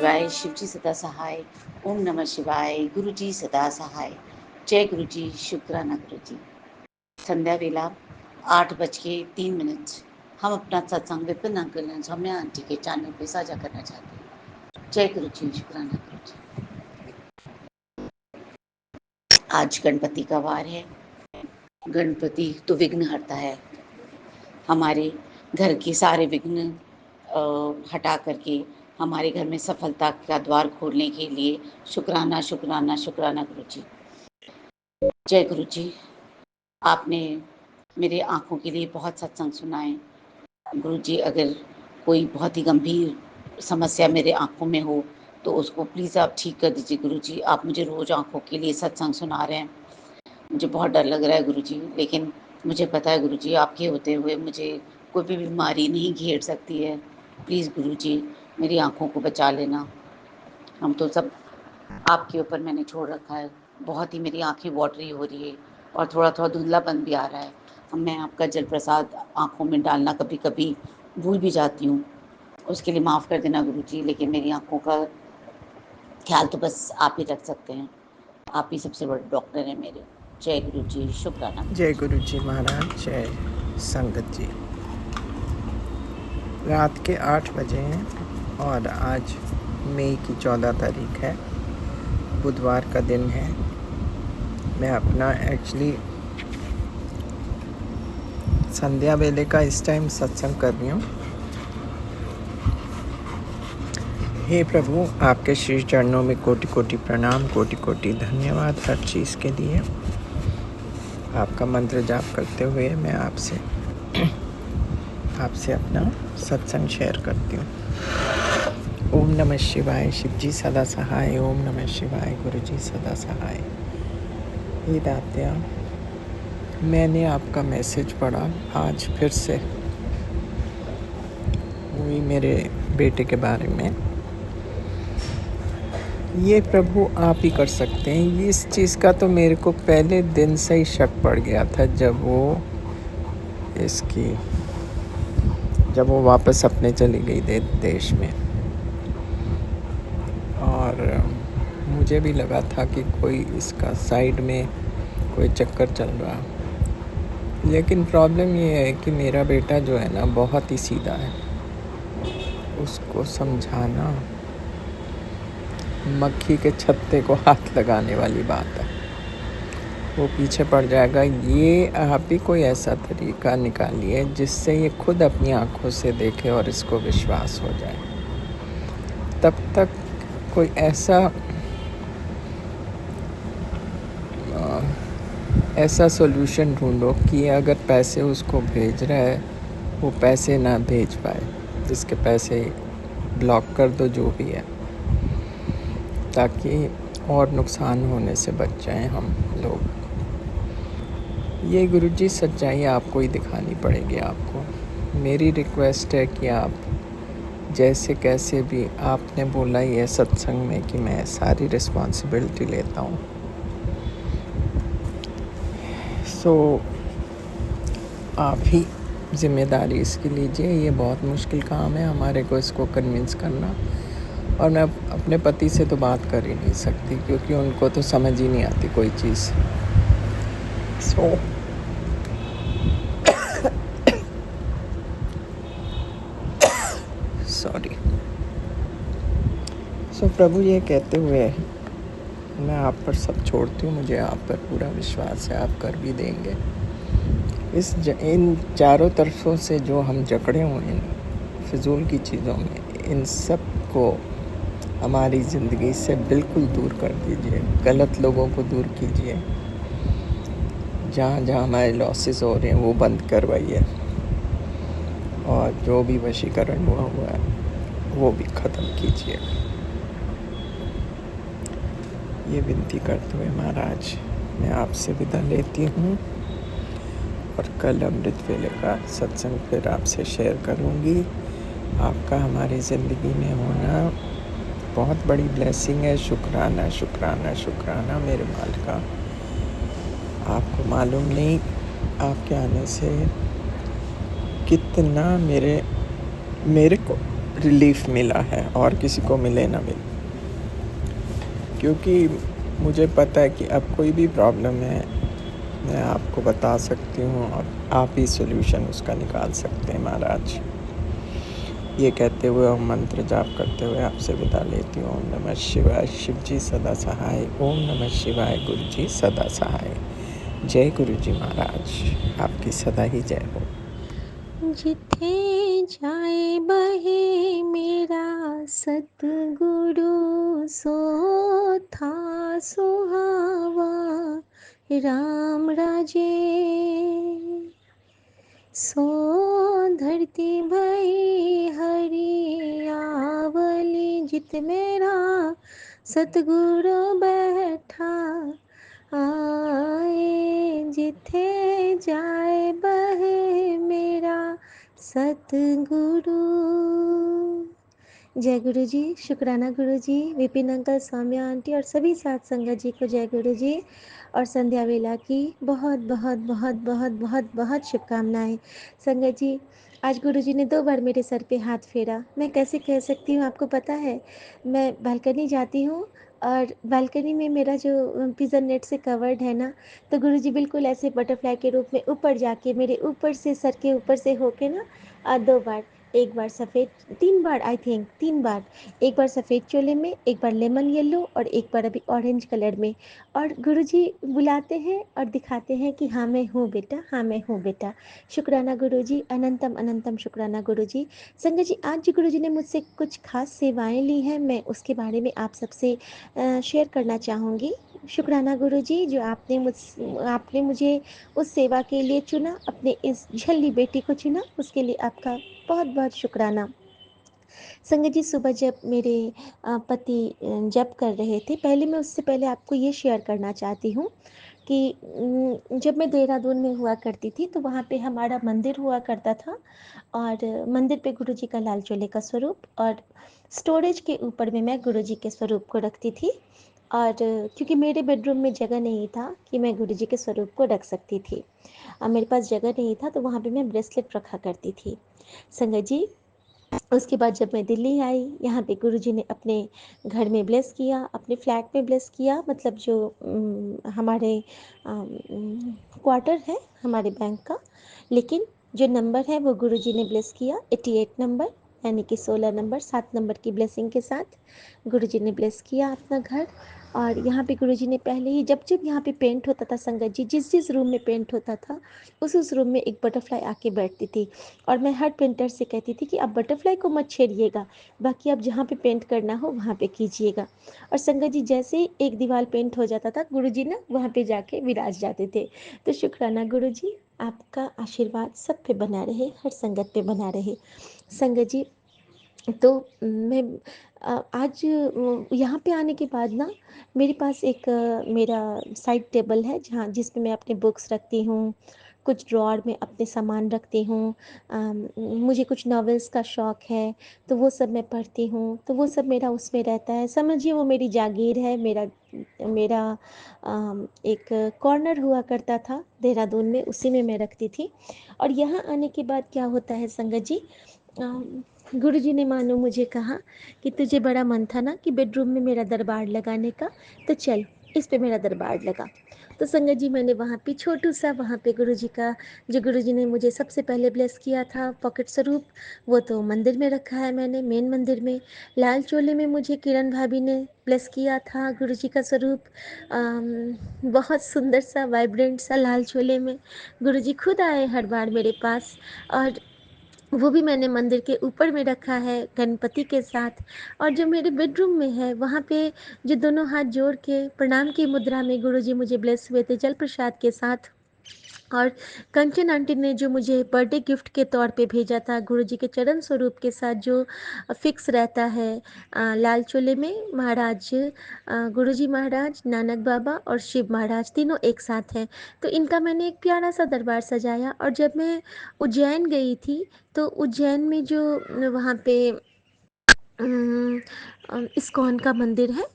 शिवाय, शिवजी सदा सहाय। ओम नमः शिवाय, गुरुजी सदा सहाय। जय गुरुजी, शुक्राना गुरुजी। संध्या वेला 8:03। हम अपना सत्संग Vipin uncle and Saumya aunty के चैनल पे साझा करना चाहते हैं। जय गुरुजी, शुक्राना गुरुजी। आज गणपति का वार है। गणपति तो विघ्न हरता है। हमारे घर के सारे विघ्न हटा करके हमारे घर में सफलता का द्वार खोलने के लिए शुक्राना शुक्राना शुक्राना गुरुजी। जय गुरुजी। आपने मेरे आँखों के लिए बहुत सत्संग सुनाए। गुरुजी, अगर कोई बहुत ही गंभीर समस्या मेरे आँखों में हो तो उसको प्लीज़ आप ठीक कर दीजिए गुरुजी। आप मुझे रोज़ आँखों के लिए सत्संग सुना रहे हैं। मुझे बहुत डर लग रहा है गुरुजी, लेकिन मुझे पता है गुरुजी, आपके होते हुए मुझे कोई भी बीमारी नहीं घेर सकती है। प्लीज़ गुरुजी, मेरी आँखों को बचा लेना। हम तो सब आपके ऊपर मैंने छोड़ रखा है। बहुत ही मेरी आँखें वाटरी हो रही है और थोड़ा-थोड़ा धुंधलापन भी आ रहा है। अब मैं आपका जल प्रसाद आँखों में डालना कभी-कभी भूल भी जाती हूँ। उसके लिए माफ़ कर देना गुरुजी, लेकिन मेरी आँखों का ख़्याल तो बस आप ही रख सकते हैं। आप ही सबसे बड़े डॉक्टर हैं मेरे। जय गुरुजी, शुक्राना जय गुरुजी। गुरुजी महाराज, जय संगत जी। रात के 8 बजे हैं और आज मई की 14 तारीख है, बुधवार का दिन है। मैं अपना एक्चुअली संध्या वेले का इस टाइम सत्संग कर रही हूँ। हे प्रभु, आपके श्री चरणों में कोटि कोटि प्रणाम, कोटि कोटि धन्यवाद हर चीज़ के लिए। आपका मंत्र जाप करते हुए मैं आपसे अपना सत्संग शेयर करती हूँ। ओम नमः शिवाय, शिवजी सदा सहाय। ओम नमः शिवाय, गुरुजी सदा सहाय। ये दात्या, मैंने आपका मैसेज पढ़ा आज फिर से, वही मेरे बेटे के बारे में। ये प्रभु आप ही कर सकते हैं। इस चीज़ का तो मेरे को पहले दिन से ही शक पड़ गया था जब वो वापस अपने चली गई देश में, और मुझे भी लगा था कि कोई इसका साइड में कोई चक्कर चल रहा। लेकिन प्रॉब्लम ये है कि मेरा बेटा जो है ना, बहुत ही सीधा है। उसको समझाना मक्खी के छत्ते को हाथ लगाने वाली बात है। वो पीछे पड़ जाएगा। ये आप भी कोई ऐसा तरीका निकालिए जिससे ये खुद अपनी आंखों से देखे और इसको विश्वास हो जाए। तब तक कोई ऐसा सॉल्यूशन ढूंढो कि अगर पैसे उसको भेज रहा है वो पैसे ना भेज पाए, जिसके पैसे ब्लॉक कर दो जो भी है, ताकि और नुकसान होने से बच जाएं हम लोग। ये गुरुजी सच्चाई आपको ही दिखानी पड़ेगी। आपको मेरी रिक्वेस्ट है कि आप जैसे कैसे भी, आपने बोला ये सत्संग में कि मैं सारी रिस्पॉन्सिबिलिटी लेता हूँ, सो आप ही जिम्मेदारी इसकी लीजिए। ये बहुत मुश्किल काम है हमारे को इसको कन्विंस करना, और मैं अपने पति से तो बात कर ही नहीं सकती क्योंकि उनको तो समझ ही नहीं आती कोई चीज़। सो प्रभु, ये कहते हुए मैं आप पर सब छोड़ती हूँ। मुझे आप पर पूरा विश्वास है, आप कर भी देंगे। इन चारों तरफों से जो हम जकड़े हुए हैं फिजूल की चीज़ों में, इन सब को हमारी ज़िंदगी से बिल्कुल दूर कर दीजिए। गलत लोगों को दूर कीजिए। जहाँ जहाँ हमारे लॉसेस हो रहे हैं वो बंद करवाइए, और जो भी वशीकरण हुआ है वो भी ख़त्म कीजिए। ये विनती करते हुए महाराज मैं आपसे विदा लेती हूँ, और कल अमृत वेले का सत्संग फिर आपसे शेयर करूँगी। आपका हमारी ज़िंदगी में होना बहुत बड़ी ब्लेसिंग है। शुक्राना शुक्राना शुक्राना मेरे मालिका। आपको मालूम नहीं आपके आने से कितना मेरे को रिलीफ मिला है और किसी को मिले ना मिले, क्योंकि मुझे पता है कि अब कोई भी प्रॉब्लम है मैं आपको बता सकती हूँ और आप ही सॉल्यूशन उसका निकाल सकते हैं महाराज। ये कहते हुए और मंत्र जाप करते हुए आपसे विदा लेती हूँ। ओम नमः शिवाय। शिव जी सदा सहाय। ओम नमः शिवाय। गुरु जी सदा सहाय। जय गुरु जी महाराज, आपकी सदा ही जय हो। जिथे जाए बहे मेरा सतगुरु, सो था सुहावा राम राजे। सो धरती भई हरियावली, जित मेरा सतगुरु बैठा आए। जिथे जाए बहे मेरा सतगुरु। जय गुरु जी। शुक्राना गुरु जी, विपिन अंकल, सौम्या आंटी और सभी साथ संगत जी को जय गुरु जी और संध्या वेला की बहुत बहुत बहुत बहुत बहुत बहुत शुभकामनाएं। संगत जी, आज गुरु जी ने 2 बार मेरे सर पे हाथ फेरा। मैं कैसे कह सकती हूँ, आपको पता है मैं बालकनी जाती हूँ और बालकनी में मेरा जो पिज़न नेट से कवर्ड है ना, तो गुरु जी बिल्कुल ऐसे बटरफ्लाई के रूप में ऊपर जाके मेरे ऊपर से, सर के ऊपर से होके ना 2 बार, एक बार सफ़ेद, 3 बार, आई थिंक 3 बार, एक बार सफ़ेद चोले में, एक बार लेमन येलो और एक बार अभी ऑरेंज कलर में। और गुरुजी बुलाते हैं और दिखाते हैं कि हाँ मैं हूँ बेटा, हाँ मैं हूँ बेटा। शुक्राना गुरुजी, अनंतम अनंतम शुक्राना गुरुजी। संगत जी, आज जी गुरुजी ने मुझसे कुछ खास सेवाएं ली हैं, मैं उसके बारे में आप सबसे शेयर करना चाहूँगी। शुक्राना गुरुजी, जो आपने मुझे उस सेवा के लिए चुना, अपने इस झल्ली बेटी को चुना, उसके लिए आपका बहुत बहुत शुक्राना। संगत जी, सुबह जब मेरे पति जप कर रहे थे, पहले मैं उससे पहले आपको ये शेयर करना चाहती हूँ कि जब मैं देहरादून में हुआ करती थी तो वहाँ पे हमारा मंदिर हुआ करता था और मंदिर पे गुरु जी का लाल चोले का स्वरूप और स्टोरेज के ऊपर में मैं गुरु जी के स्वरूप को रखती थी। और क्योंकि मेरे बेडरूम में जगह नहीं था कि मैं गुरु जी के स्वरूप को रख सकती थी, मेरे पास जगह नहीं था, तो वहाँ पे मैं ब्रेसलेट रखा करती थी। संगत जी, उसके बाद जब मैं दिल्ली आई, यहाँ पे गुरुजी ने अपने घर में ब्लेस किया, अपने फ्लैट में ब्लेस किया, मतलब जो हमारे क्वार्टर है हमारे बैंक का, लेकिन जो नंबर है वो गुरुजी ने ब्लेस किया 88 नंबर, यानी कि 16 नंबर, 7 नंबर की ब्लेसिंग के साथ गुरुजी ने ब्लेस किया अपना घर। और यहाँ पे गुरुजी ने पहले ही जब जब यहाँ पे पेंट होता था, संगत जी जिस जिस रूम में पेंट होता था उस रूम में एक बटरफ्लाई आके बैठती थी और मैं हर पेंटर से कहती थी कि आप बटरफ्लाई को मत छेड़िएगा, बाकी आप जहाँ पे पेंट करना हो वहाँ पे कीजिएगा। और संगत जी, जैसे ही एक दीवार पेंट हो जाता था, गुरुजी ना वहाँ पे जाके विराज जाते थे। तो शुक्राना गुरुजी, आपका आशीर्वाद सब पे बना रहे, हर संगत पे बना रहे। संगत जी, तो मैं आज यहाँ पे आने के बाद ना मेरे पास एक मेरा साइड टेबल है जहाँ जिसमें मैं अपने बुक्स रखती हूँ, कुछ ड्रॉअर में अपने सामान रखती हूँ। मुझे कुछ नॉवेल्स का शौक़ है तो वो सब मैं पढ़ती हूँ, तो वो सब मेरा उसमें रहता है। समझिए वो मेरी जागीर है, मेरा मेरा एक कॉर्नर हुआ करता था देहरादून में, उसी में मैं रखती थी। और यहाँ आने के बाद क्या होता है संगत जी, गुरुजी ने मानो मुझे कहा कि तुझे बड़ा मन था ना कि बेडरूम में मेरा दरबार लगाने का, तो चल इस पे मेरा दरबार लगा। तो संगत जी, मैंने वहाँ पे छोटू सा, वहाँ पे गुरुजी का, जो गुरुजी ने मुझे सबसे पहले ब्लेस किया था पॉकेट स्वरूप, वो तो मंदिर में रखा है मैंने, मेन मंदिर में। लाल चोले में मुझे किरण भाभी ने ब्लेस किया था गुरुजी का स्वरूप, बहुत सुंदर सा वाइब्रेंट सा लाल चोले में गुरुजी खुद आए हर बार मेरे पास, और वो भी मैंने मंदिर के ऊपर में रखा है गणपति के साथ। और जो मेरे बेडरूम में है वहाँ पे जो दोनों हाथ जोड़ के प्रणाम की मुद्रा में गुरुजी मुझे ब्लेस हुए थे जल प्रसाद के साथ। और कंचन आंटी ने जो मुझे बर्थडे गिफ्ट के तौर पे भेजा था गुरुजी के चरण स्वरूप के साथ, जो फिक्स रहता है लाल चोले में, महाराज गुरुजी महाराज, नानक बाबा और शिव महाराज तीनों एक साथ हैं। तो इनका मैंने एक प्यारा सा दरबार सजाया। और जब मैं उज्जैन गई थी तो उज्जैन में जो वहाँ पे इस्कॉन का मंदिर है,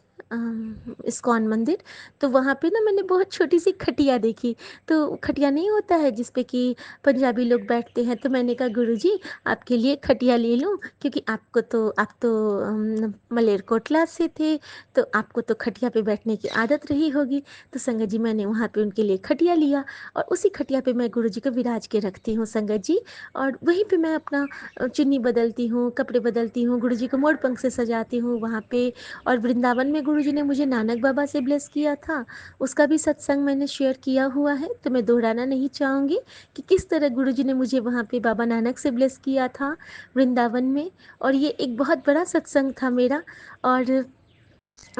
इस्कॉन मंदिर, तो वहाँ पे ना मैंने बहुत छोटी-सी खटिया देखी। तो खटिया नहीं होता है जिस पे कि पंजाबी लोग बैठते हैं, तो मैंने कहा गुरुजी आपके लिए खटिया ले लूँ, क्योंकि आप तो मलेरकोटला से थे, तो आपको तो खटिया पे बैठने की आदत रही होगी। तो संगत जी मैंने वहाँ पे उनके लिए खटिया लिया और उसी खटिया पे मैं गुरुजी को विराज के रखती हूँ संगत जी। और वहीं पे मैं अपना चुन्नी बदलती हूँ, कपड़े बदलती हूँ, गुरुजी को मोर पंख से सजाती हूँ वहाँ पे। और वृंदावन में गुरुजी ने मुझे नानक बाबा से ब्लेस किया था, उसका भी सत्संग मैंने शेयर किया हुआ है, तो मैं दोहराना नहीं चाहूँगी कि किस तरह गुरुजी ने मुझे वहाँ पे बाबा नानक से ब्लेस किया था वृंदावन में। और ये एक बहुत बड़ा सत्संग था मेरा, और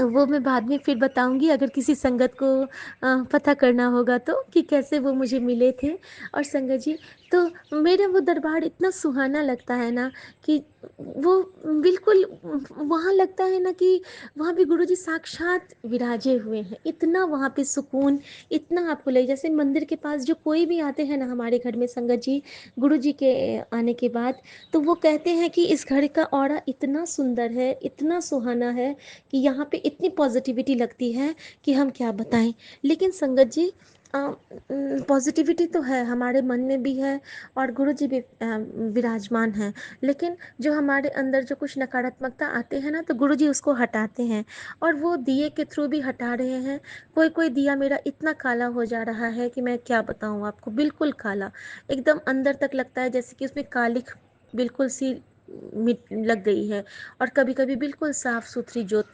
वो मैं बाद में फिर बताऊँगी अगर किसी संगत को पता करना होगा तो, कि कैसे वो मुझे मिले थे। और संगत जी, तो मेरा वो दरबार इतना सुहाना लगता है ना कि वो बिल्कुल वहाँ लगता है ना कि वहाँ पे गुरुजी साक्षात विराजे हुए हैं। इतना वहाँ पे सुकून, इतना आपको लगे जैसे मंदिर के पास जो कोई भी आते हैं ना हमारे घर में संगत जी, गुरुजी के आने के बाद, तो वो कहते हैं कि इस घर का ऑरा इतना सुंदर है, इतना सुहाना है कि यहाँ पे इतनी पॉजिटिविटी लगती है कि हम क्या बताएं। लेकिन संगत जी, पॉजिटिविटी तो है, हमारे मन में भी है और गुरु जी भी विराजमान हैं, लेकिन जो हमारे अंदर जो कुछ नकारात्मकता आते हैं ना, तो गुरु जी उसको हटाते हैं, और वो दिए के थ्रू भी हटा रहे हैं। कोई कोई दिया मेरा इतना काला हो जा रहा है कि मैं क्या बताऊँ आपको, बिल्कुल काला, एकदम अंदर तक लगता है जैसे कि उसमें कालिख बिल्कुल सी मिट लग गई है। और कभी कभी बिल्कुल साफ सुथरी जोत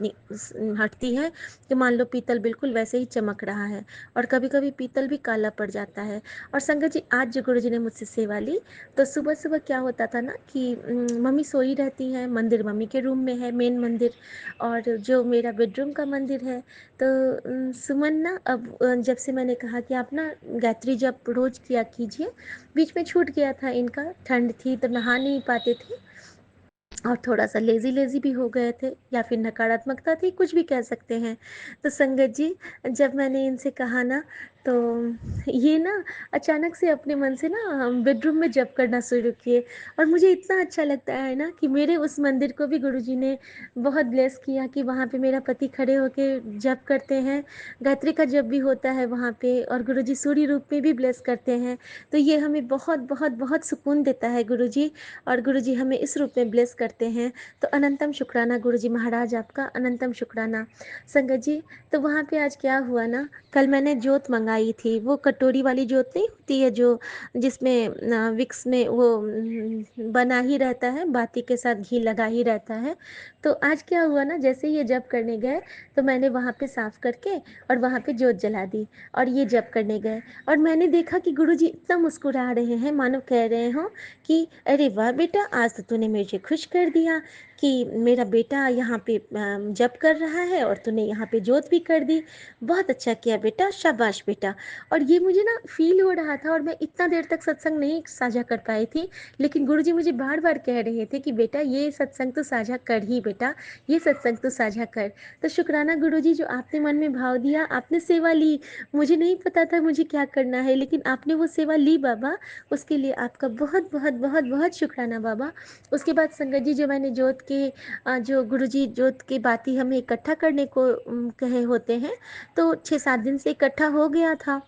हटती है कि मान लो पीतल बिल्कुल वैसे ही चमक रहा है, और कभी कभी पीतल भी काला पड़ जाता है। और संगत जी, आज जो गुरु जी ने मुझसे सेवा ली, तो सुबह सुबह क्या होता था ना कि मम्मी सोई रहती हैं, मंदिर मम्मी के रूम में है, मेन मंदिर, और जो मेरा बेडरूम का मंदिर है, तो सुमन ना अब जब से मैंने कहा कि आप ना गायत्री जब रोज किया कीजिए, बीच में छूट गया था इनका, ठंड थी तो नहा नहीं पाते थे, और थोड़ा-सा लेज़ी-लेज़ी भी हो गए थे, या फिर नकारात्मकता थी, कुछ भी कह सकते हैं। तो संगत जी, जब मैंने इनसे कहा ना, तो ये ना अचानक से अपने मन से ना बेडरूम में जप करना शुरू किए, और मुझे इतना अच्छा लगता है ना कि मेरे उस मंदिर को भी गुरुजी ने बहुत ब्लेस किया कि वहाँ पे मेरा पति खड़े होके जप करते हैं, गायत्री का जप भी होता है वहाँ पे, और गुरुजी सूर्य रूप में भी ब्लेस करते हैं। तो ये हमें बहुत, बहुत, बहुत सुकून देता है गुरुजी, और गुरुजी हमें इस रूप में ब्लेस करते हैं। तो अनंतम शुक्राना गुरुजी महाराज आपका, अनंतम शुक्राना। संगत जी, तो वहाँ पे आज क्या हुआ ना, कल मैंने जोत मंगाई थी, वो कटोरी वाली जोत नहीं होती है जो, जिसमें विक्स में वो बना ही रहता है, बाती के साथ घी लगा ही रहता है। तो आज क्या हुआ ना, जैसे ये जप करने गए, तो मैंने वहाँ पे साफ करके और वहाँ पे जोत जला दी, और ये जप करने गए, और मैंने देखा कि गुरुजी इतना मुस्कुरा रहे हैं, मानो कह रहे हो कि अरे वाह बेटा, आज तो तूने मुझे खुश कर दिया कि मेरा बेटा यहाँ पे जप कर रहा है और तूने यहाँ पे जोत भी कर दी, बहुत अच्छा किया बेटा, शाबाश बेटा। और ये मुझे ना फील हो रहा था, और मैं इतना देर तक सत्संग नहीं साझा कर पाई थी, लेकिन गुरुजी मुझे बार बार कह रहे थे कि बेटा ये सत्संग तो साझा कर ही, बेटा ये सत्संग तो साझा कर। तो शुक्राना गुरुजी, जो आपने मन में भाव दिया, आपने सेवा ली, मुझे नहीं पता था मुझे क्या करना है, लेकिन आपने वो सेवा ली बाबा, उसके लिए आपका बहुत बहुत बहुत बहुत शुक्राना बाबा। उसके बाद संगत जी, जो मैंने जोत के जो गुरुजी जोत की बाती हमें इकट्ठा करने को कहे होते हैं, तो 6-7 दिन से इकट्ठा हो गया था।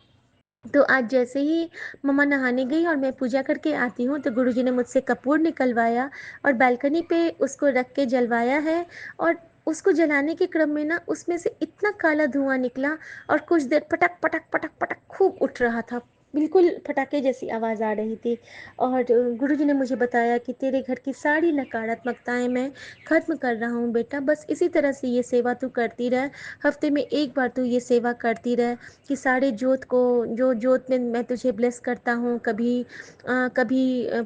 तो आज जैसे ही मम्मा नहाने गई और मैं पूजा करके आती हूँ, तो गुरुजी ने मुझसे कपूर निकलवाया और बालकनी पे उसको रख के जलवाया है, और उसको जलाने के क्रम में ना उसमें से इतना काला धुआं निकला, और कुछ देर पटक पटक पटक पटक खूब उठ रहा था, बिल्कुल फटाके जैसी आवाज़ आ रही थी। और गुरुजी ने मुझे बताया कि तेरे घर की सारी नकारात्मकताएं मैं ख़त्म कर रहा हूँ बेटा, बस इसी तरह से ये सेवा तू करती रह, हफ्ते में एक बार तू ये सेवा करती रह, कि सारे जोत को, जो जोत में मैं तुझे ब्लेस करता हूँ, कभी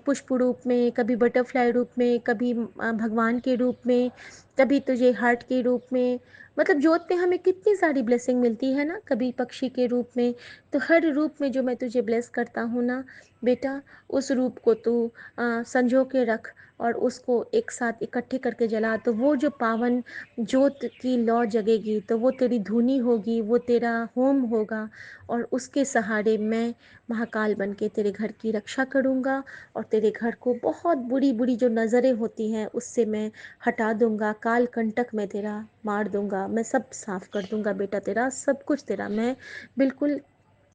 पुष्प रूप में, कभी बटरफ्लाई रूप में, कभी भगवान के रूप में, कभी तुझे हार्ट के रूप में, मतलब जोत में हमें कितनी सारी ब्लेसिंग मिलती है ना, कभी पक्षी के रूप में। तो हर रूप में जो मैं तुझे ब्लेस करता हूँ ना बेटा, उस रूप को तू संजो के रख, और उसको एक साथ इकट्ठे करके जला, तो वो जो पावन जोत की लौ जगेगी, तो वो तेरी धुनी होगी, वो तेरा होम होगा, और उसके सहारे मैं महाकाल बन के तेरे घर की रक्षा करूँगा, और तेरे घर को बहुत बुरी बुरी जो नज़रें होती हैं उससे मैं हटा दूँगा, काल कंटक मैं तेरा मार दूँगा, मैं सब साफ कर दूँगा बेटा, तेरा सब कुछ तेरा मैं बिल्कुल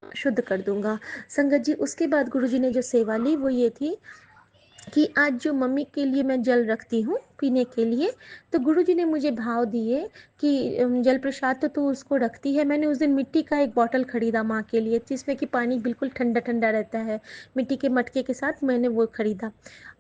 शुद्ध कर दूँगा। संगत जी, उसके बाद गुरुजी ने जो सेवा ली वो ये थी कि आज जो मम्मी के लिए मैं जल रखती हूँ पीने के लिए, तो गुरुजी ने मुझे भाव दिए कि जल प्रसाद तो तू उसको रखती है। मैंने उस दिन मिट्टी का एक बॉटल खरीदा माँ के लिए, जिसमें कि पानी बिल्कुल ठंडा ठंडा रहता है, मिट्टी के मटके के साथ मैंने वो खरीदा।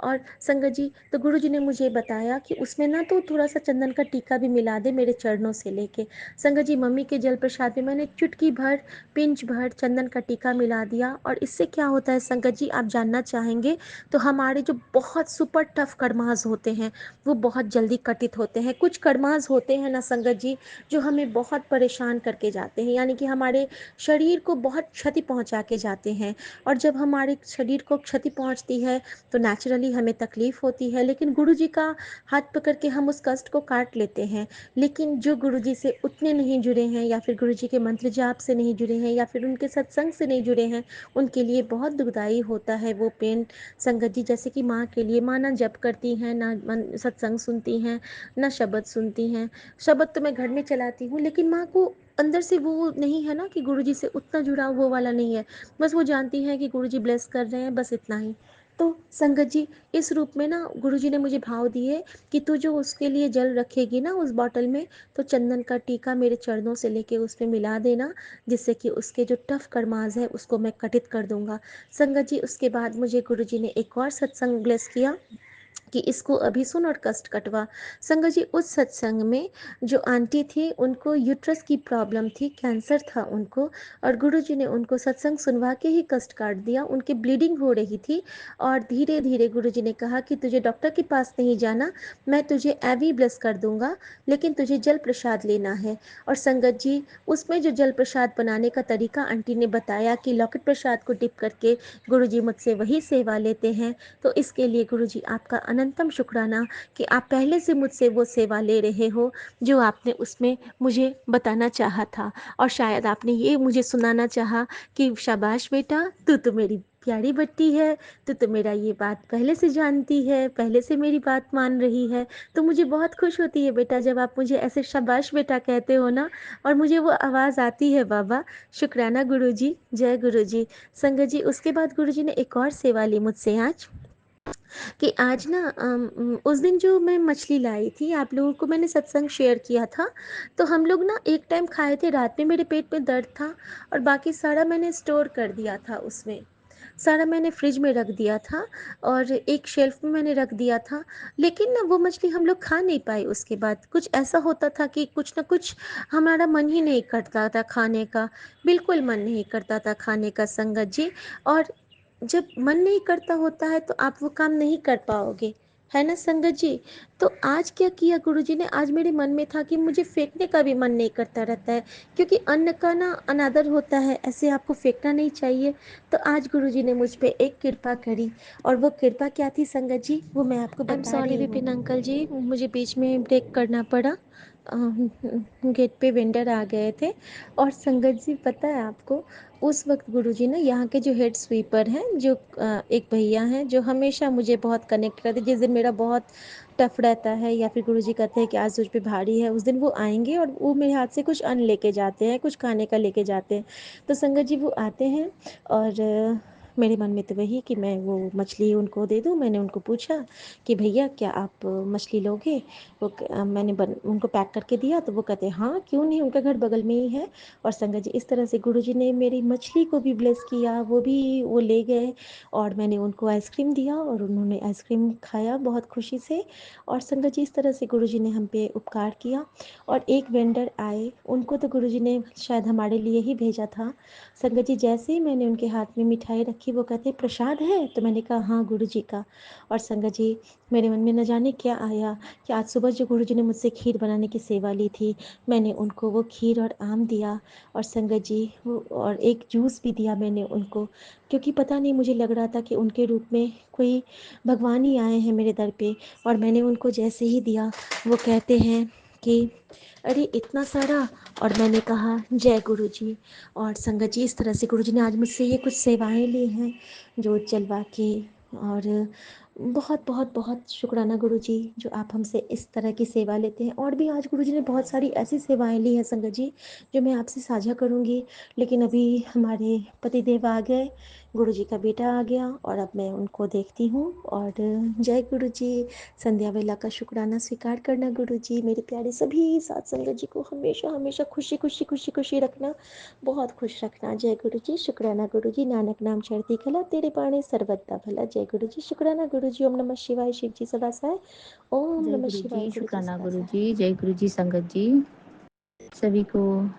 और संगत जी, तो गुरुजी ने मुझे बताया कि उसमें ना तो थोड़ा सा चंदन का टीका भी मिला दे मेरे चरणों से लेके। संगत जी, मम्मी के जल प्रसाद में मैंने चुटकी भर, पिंच भर चंदन का टीका मिला दिया। और इससे क्या होता है संगत जी, आप जानना चाहेंगे, तो हमारे जो बहुत सुपर टफ कर्मास होते हैं वो बहुत जल्दी कटित होते हैं। कुछ कर्मास होते हैं ना संगत जी, जो हमें बहुत परेशान करके जाते हैं, यानी कि हमारे शरीर को बहुत क्षति पहुंचा के जाते हैं। और जब हमारे शरीर को क्षति पहुंचती है तो नेचुरली हमें तकलीफ होती है, लेकिन गुरु जी का हाथ पकड़ के हम उस कष्ट को काट लेते हैं। लेकिन जो गुरु जी से उतने नहीं जुड़े हैं, या फिर गुरु जी के मंत्र जाप से नहीं जुड़े हैं, या फिर उनके सत्संग से नहीं जुड़े हैं, उनके लिए बहुत दुखदाई होता है वो पेन संगत जी। जैसे कि माँ के लिए, माँ ना जप करती हैं, ना सत्संग सुनती हैं, ना शब्द सुनती हैं। शब्द तो मैं घर में चलाती हूँ, लेकिन माँ को अंदर से वो नहीं है ना कि गुरुजी से उतना जुड़ाव वो वाला नहीं है। बस वो जानती हैं कि गुरुजी ब्लेस कर रहे हैं, बस इतना ही। तो संगत जी, इस रूप में ना गुरुजी ने मुझे भाव दिए कि तू जो उसके लिए जल रखेगी ना उस बॉटल में, तो चंदन का टीका मेरे चरणों से लेके उसमें मिला देना, जिससे कि उसके जो टफ कर्माज है उसको मैं कटित कर दूंगा। संगत जी, उसके बाद मुझे गुरुजी ने एक और सत्संग ब्लेस किया कि इसको अभी सुन और कष्ट कटवा। संगत जी, उस सत्संग में जो आंटी थी उनको यूट्रस की प्रॉब्लम थी, कैंसर था उनको, और गुरुजी ने उनको सत्संग सुनवा के ही कष्ट काट दिया। उनकी ब्लीडिंग हो रही थी, और धीरे धीरे गुरुजी ने कहा कि तुझे डॉक्टर के पास नहीं जाना, मैं तुझे एवी ब्लेस कर दूंगा, लेकिन तुझे जल प्रसाद लेना है। और संगत जी, उसमें जो जल प्रसाद बनाने का तरीका आंटी ने बताया कि लॉकेट प्रसाद को डिप करके गुरुजी मुझसे वही सेवा लेते हैं। तो इसके लिए गुरुजी आपका अनंतम शुक्राना कि आप पहले से मुझसे वो सेवा ले रहे हो जो आपने उसमें मुझे बताना चाहा था। और शायद आपने ये मुझे सुनाना चाहा कि शाबाश बेटा, तू तो मेरी प्यारी बट्टी है, तू तो मेरा ये बात पहले से जानती है, पहले से मेरी बात मान रही है। तो मुझे बहुत खुश होती है बेटा जब आप मुझे ऐसे शाबाश बेटा कहते हो ना, और मुझे वो आवाज़ आती है बाबा। शुक्राना गुरुजी, जय गुरुजी। संगत जी, उसके बाद गुरुजी ने एक और सेवा ली मुझसे आज, कि आज ना उस दिन जो मैं मछली लाई थी, आप लोगों को मैंने सत्संग शेयर किया था, तो हम लोग ना एक टाइम खाए थे, रात में मेरे पेट में दर्द था, और बाकी सारा मैंने स्टोर कर दिया था उसमें, सारा मैंने फ्रिज में रख दिया था, और एक शेल्फ में मैंने रख दिया था। लेकिन ना वो मछली हम लोग खा नहीं पाए। उसके बाद कुछ ऐसा होता था कि कुछ ना कुछ हमारा मन ही नहीं करता था खाने का, बिल्कुल मन नहीं करता था खाने का संगत जी। और जब मन नहीं करता होता है तो आप वो काम नहीं कर पाओगे, है ना संगत जी। तो आज क्या किया गुरुजी ने, आज मेरे मन में था कि मुझे फेंकने का भी मन नहीं करता रहता है, क्योंकि अन्न का ना अनादर होता है, ऐसे आपको फेंकना नहीं चाहिए। तो आज गुरुजी ने मुझ पे एक कृपा करी, और वो कृपा क्या थी संगत जी, वो मैं आपको बता रही हूँ। सॉरी विपिन अंकल जी, मुझे बीच में ब्रेक करना पड़ा, गेट पे वेंडर आ गए थे। और संगत जी, पता है आपको, उस वक्त गुरुजी ने, यहाँ के जो हेड स्वीपर हैं, जो एक भैया हैं जो हमेशा मुझे बहुत कनेक्ट करते, जिस दिन मेरा बहुत टफ रहता है या फिर गुरुजी कहते हैं कि आज तुझ पे भारी है, उस दिन वो आएंगे और वो मेरे हाथ से कुछ अन्न लेके जाते हैं, कुछ खाने का लेके जाते हैं। तो संगत जी, वो आते हैं, और मेरे मन में तो वही कि मैं वो मछली उनको दे दूँ। मैंने उनको पूछा कि भैया क्या आप मछली लोगे, मैंने उनको पैक करके दिया, तो वो कहते हाँ क्यों नहीं, उनका घर बगल में ही है। और संगत जी, इस तरह से गुरुजी ने मेरी मछली को भी ब्लेस किया, वो भी वो ले गए, और मैंने उनको आइसक्रीम दिया और उन्होंने आइसक्रीम खाया बहुत खुशी से। और संगत जी, इस तरह से गुरुजी ने हम पे उपकार किया। और एक वेंडर आए, उनको तो गुरुजी ने शायद हमारे लिए ही भेजा था। संगत जी, जैसे ही मैंने उनके हाथ में मिठाई रखी देखी, वो कहते प्रसाद है? तो मैंने कहा हाँ गुरुजी का। और संगत जी, मेरे मन में न जाने क्या आया कि आज सुबह जो गुरुजी ने मुझसे खीर बनाने की सेवा ली थी, मैंने उनको वो खीर और आम दिया। और संगत जी, वो और एक जूस भी दिया मैंने उनको, क्योंकि पता नहीं, मुझे लग रहा था कि उनके रूप में कोई भगवान ही आए हैं मेरे दर पे। और मैंने उनको जैसे ही दिया, वो कहते हैं कि अरे इतना सारा। और मैंने कहा जय गुरु जी। और संगत जी, इस तरह से गुरु जी ने आज मुझसे ये कुछ सेवाएं ली हैं जो चलवा के। और बहुत बहुत बहुत शुक्राना गुरु जी, जो आप हमसे इस तरह की सेवा लेते हैं। और भी आज गुरु जी ने बहुत सारी ऐसी सेवाएं ली हैं संगत जी, जो मैं आपसे साझा करूंगी। लेकिन अभी हमारे पतिदेव आ गए, गुरु जी का बेटा आ गया, और अब मैं उनको देखती हूँ। और जय गुरु जी। संध्या वेला का शुक्राना स्वीकार करना गुरु जी। मेरे प्यारे सभी सात संगत जी को हमेशा हमेशा खुशी खुशी खुशी खुशी रखना, बहुत खुश रखना। जय गुरु जी। शुक्राना गुरु जी। नानक नाम चढ़ती कला, तेरे बाणे सर्वदा भला। जय गुरु जी। शुक्राना गुरु जी। ओम नमः शिवाय। शिव जी सदा सहाय। ओम जय नमः गुरु शिवाय। जी। गुरु जी शुक्राना सदा गुरु सहाय। जी। जय गुरु जी। संगत जी सभी को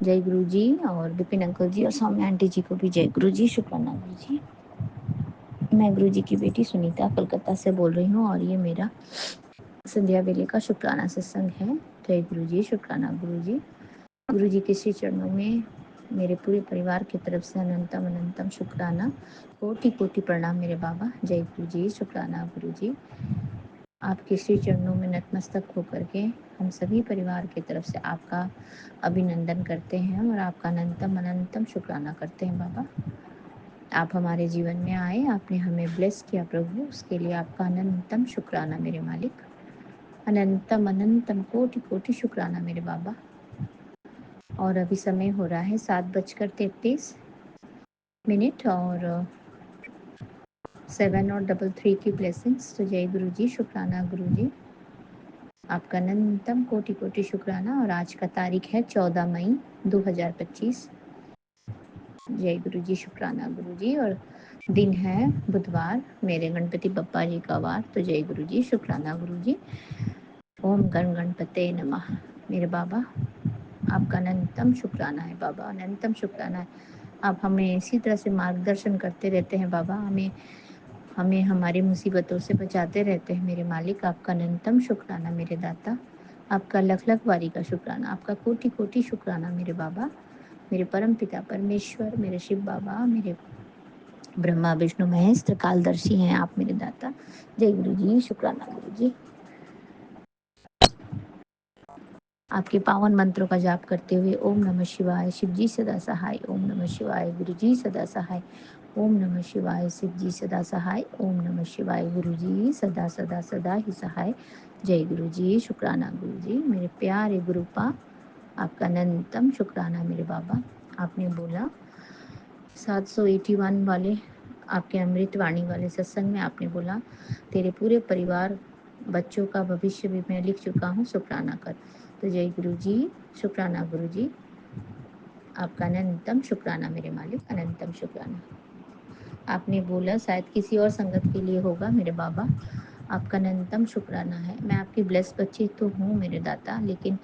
जय गुरु जी, और विपिन अंकल जी और सौम्या आंटी जी को भी जय गुरु जी। शुक्राना गुरु जी। मैं गुरु जी की बेटी सुनीता कलकत्ता से बोल रही हूँ, और ये मेरा संध्या वेले का शुक्राना सत्संग है। जय गुरु जी। शुक्राना गुरु जी। गुरु जी के श्री चरणों में मेरे पूरे परिवार की तरफ से अनंतम अनंतम शुक्राना, कोटि कोटि प्रणाम मेरे बाबा। जय गुरु जी। शुक्राना गुरु जी। आपके श्री चरणों में नतमस्तक होकर के हम सभी परिवार की तरफ से आपका अभिनंदन करते हैं और आपका अनंतम अनंतम शुक्राना करते हैं बाबा। आप हमारे जीवन में आए, आपने हमें ब्लेस किया प्रभु, उसके लिए आपका अनंतम शुक्राना मेरे मालिक। अनंतम अनंतम कोटि कोटि शुक्राना मेरे बाबा। और अभी समय हो रहा है 7:33 और 7 और 3 की ब्लेसिंग्स। तो जय गुरु जी। शुक्राना गुरु जी। आपका अनंतम कोटि कोटि शुक्राना। और आज का तारीख है 14 मई 2025। जय गुरु जी। शुक्राना गुरु जी। और दिन है बुधवार, मेरे गणपति बप्पा जी का वार। तो जय गुरु जी। शुक्राना गुरु जी। ओम गण गणपते नमः मेरे बाबा। आपका अनंतम शुक्राना है बाबा, अनंतम शुक्राना है। आप हमें इसी तरह से मार्गदर्शन करते रहते हैं बाबा, हमें हमें हमारी मुसीबतों से बचाते रहते हैं मेरे मालिक। आपका अनंतम शुक्राना मेरे दाता। आपका लख लख वारी का शुक्राना, आपका कोटि कोटि शुक्राना मेरे बाबा, मेरे परम पिता परमेश्वर, मेरे शिव बाबा, मेरे ब्रह्मा विष्णु महेश त्रिकालदर्शी हैं आप मेरे दाता। जय गुरु जी। शुक्राना गुरु जी। आपके पावन मंत्रों का जाप करते हुए ओम नमः शिवाय, शिव जी सदा सहाय। ओम नमः शिवाय, गुरु जी सदा सहाय। ओम नमः शिवाय, शिव जी सदा सहाय। ओम नमः शिवाय, गुरु जी सदा सदा सदा ही सहाय। जय गुरु जी। शुक्राना गुरु जी। मेरे प्यारे गुरुपा, आपका अनंतम शुक्राना मेरे बाबा। आपने बोला 781 वाले आपके अमृत वाणी वाले सत्संग में आपने बोला तेरे पूरे परिवार बच्चों का भविष्य भी मैं लिख चुका हूँ, शुक्राना कर। तो जय गुरु जी। शुक्राना गुरु जी। आपका अनंतम शुक्राना मेरे मालिक, अनंतम शुक्राना। आपने बोला शायद किसी और संगत के लिए होगा मेरे बाबा। आपका अनंतम शुक्राना है। मैं आपकी ब्लेस बच्ची तो हूँ मेरे दाता, लेकिन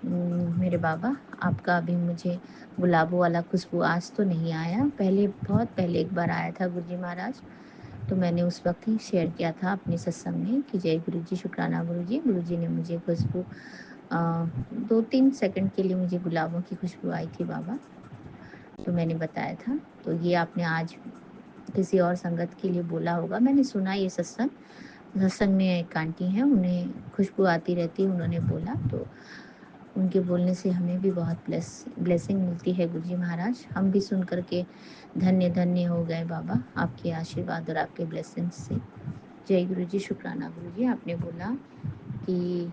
मेरे बाबा आपका अभी मुझे गुलाबों वाला खुशबू आज तो नहीं आया। पहले बहुत पहले एक बार आया था गुरुजी महाराज, तो मैंने उस वक्त ही शेयर किया था अपने सत्संग में कि जय गुरु जी। शुक्राना गुरु जी। गुरु जी ने मुझे खुशबू 2-3 सेकंड के लिए मुझे गुलाबों की खुशबू आई थी बाबा, तो मैंने बताया था। तो ये आपने आज किसी और संगत के लिए बोला होगा, मैंने सुना ये सत्संग। सत्संग में एक आंटी हैं, उन्हें खुशबू आती रहती है, उन्होंने बोला, तो उनके बोलने से हमें भी बहुत ब्लेसिंग मिलती है गुरुजी महाराज। हम भी सुन करके धन्य धन्य हो गए बाबा, आपके आशीर्वाद और आपके ब्लेसिंग से। जय गुरु जी। शुक्राना गुरु जी। आपने बोला कि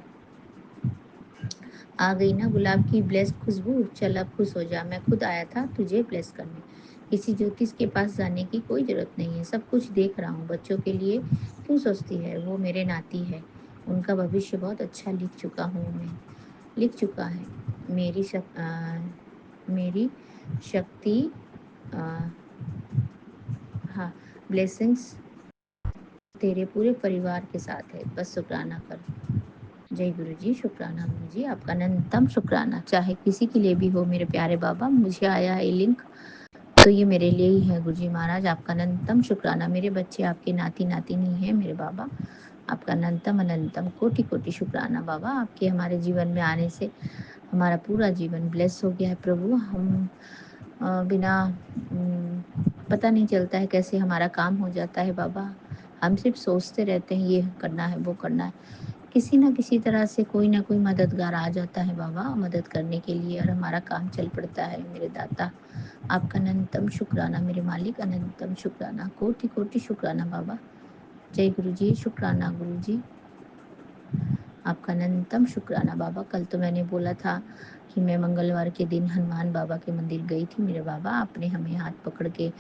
आ गई ना गुलाब की ब्लेस खुशबू, चल अब खुश हो जा, मैं खुद आया था तुझे ब्लेस करने। किसी ज्योतिष के पास जाने की कोई जरूरत नहीं है, सब कुछ देख रहा हूँ। बच्चों के लिए क्यों सोचती है, वो मेरे नाती है, उनका भविष्य बहुत अच्छा लिख चुका हूँ मैं, लिख चुका है। मेरी शक्ति हाँ, ब्लेसिंग्स तेरे पूरे परिवार के साथ है, बस शुक्राना कर। जय गुरु जी। शुक्राना गुरु जी। आपका अनंतम शुक्राना, चाहे किसी के लिए भी हो मेरे प्यारे बाबा। मुझे आया है लिंक तो ये मेरे लिए ही है गुरुजी महाराज, आपका अनंतम शुक्राना। मेरे बच्चे आपके नाती नातिनी हैं मेरे बाबा, आपका अनंतम अनंतम कोटि कोटि शुक्राना बाबा। आपके हमारे जीवन में आने से हमारा पूरा जीवन ब्लेस हो गया है प्रभु। हम बिना पता नहीं चलता है कैसे हमारा काम हो जाता है बाबा। हम सिर्फ सोचते रहते हैं ये करना है वो करना है, किसी ना किसी तरह से कोई ना कोई मददगार आ जाता है बाबा मदद करने के लिए, और हमारा काम चल पड़ता है मेरे दाता। आपका अनंतम शुक्राना मेरे मालिक, अनंतम शुक्राना, कोटि कोटि शुक्राना बाबा। जय गुरु जी, शुक्राना गुरु जी, आपका अनंतम शुक्राना बाबा। कल तो मैंने बोला था कि मैं मंगलवार के दिन हनुमान बाबा के मंदिर गई थी मेरे बाबा। आपने हमें हाथ पकड़ के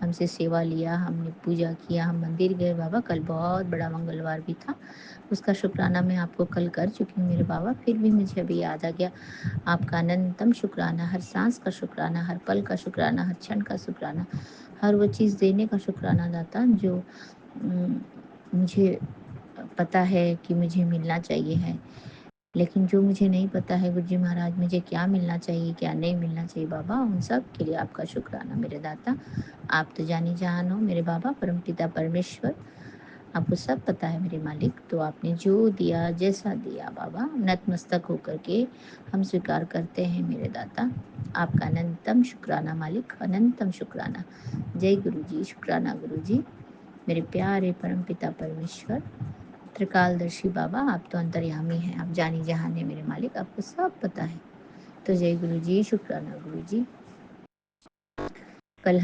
हमसे सेवा लिया, हमने पूजा किया, हम मंदिर गए बाबा। कल बहुत बड़ा मंगलवार भी था, उसका शुक्राना मैं आपको कल कर चुकी हूँ मेरे बाबा। फिर भी मुझे अभी याद आ गया, आपका अनंतम शुक्राना, हर सांस का शुक्राना, हर पल का शुक्राना, हर क्षण का शुक्राना, हर वो चीज़ देने का शुक्राना दाता जो मुझे पता है कि मुझे मिलना चाहिए है, लेकिन जो मुझे नहीं पता है गुरुजी महाराज मुझे क्या मिलना चाहिए क्या नहीं मिलना चाहिए बाबा, उन सब के लिए आपका शुक्राना मेरे दाता। आप तो जानी जहान हो मेरे बाबा, परमपिता परमेश्वर, आपको सब पता है मेरे मालिक। तो आपने जो दिया जैसा दिया बाबा, नतमस्तक होकर के हम स्वीकार करते हैं मेरे दाता। आपका अनंतम शुक्राना मालिक, अनंतम शुक्राना। जय गुरु जी, शुक्राना गुरु जी, मेरे प्यारे परमपिता परमेश्वर, त्रिकालदर्शी बाबा। आप तो अंतर्यामी हैं, आप जानी जहान है मेरे मालिक, आपको सब पता है। तो जय गुरु जी, शुक्राना गुरु जी। कल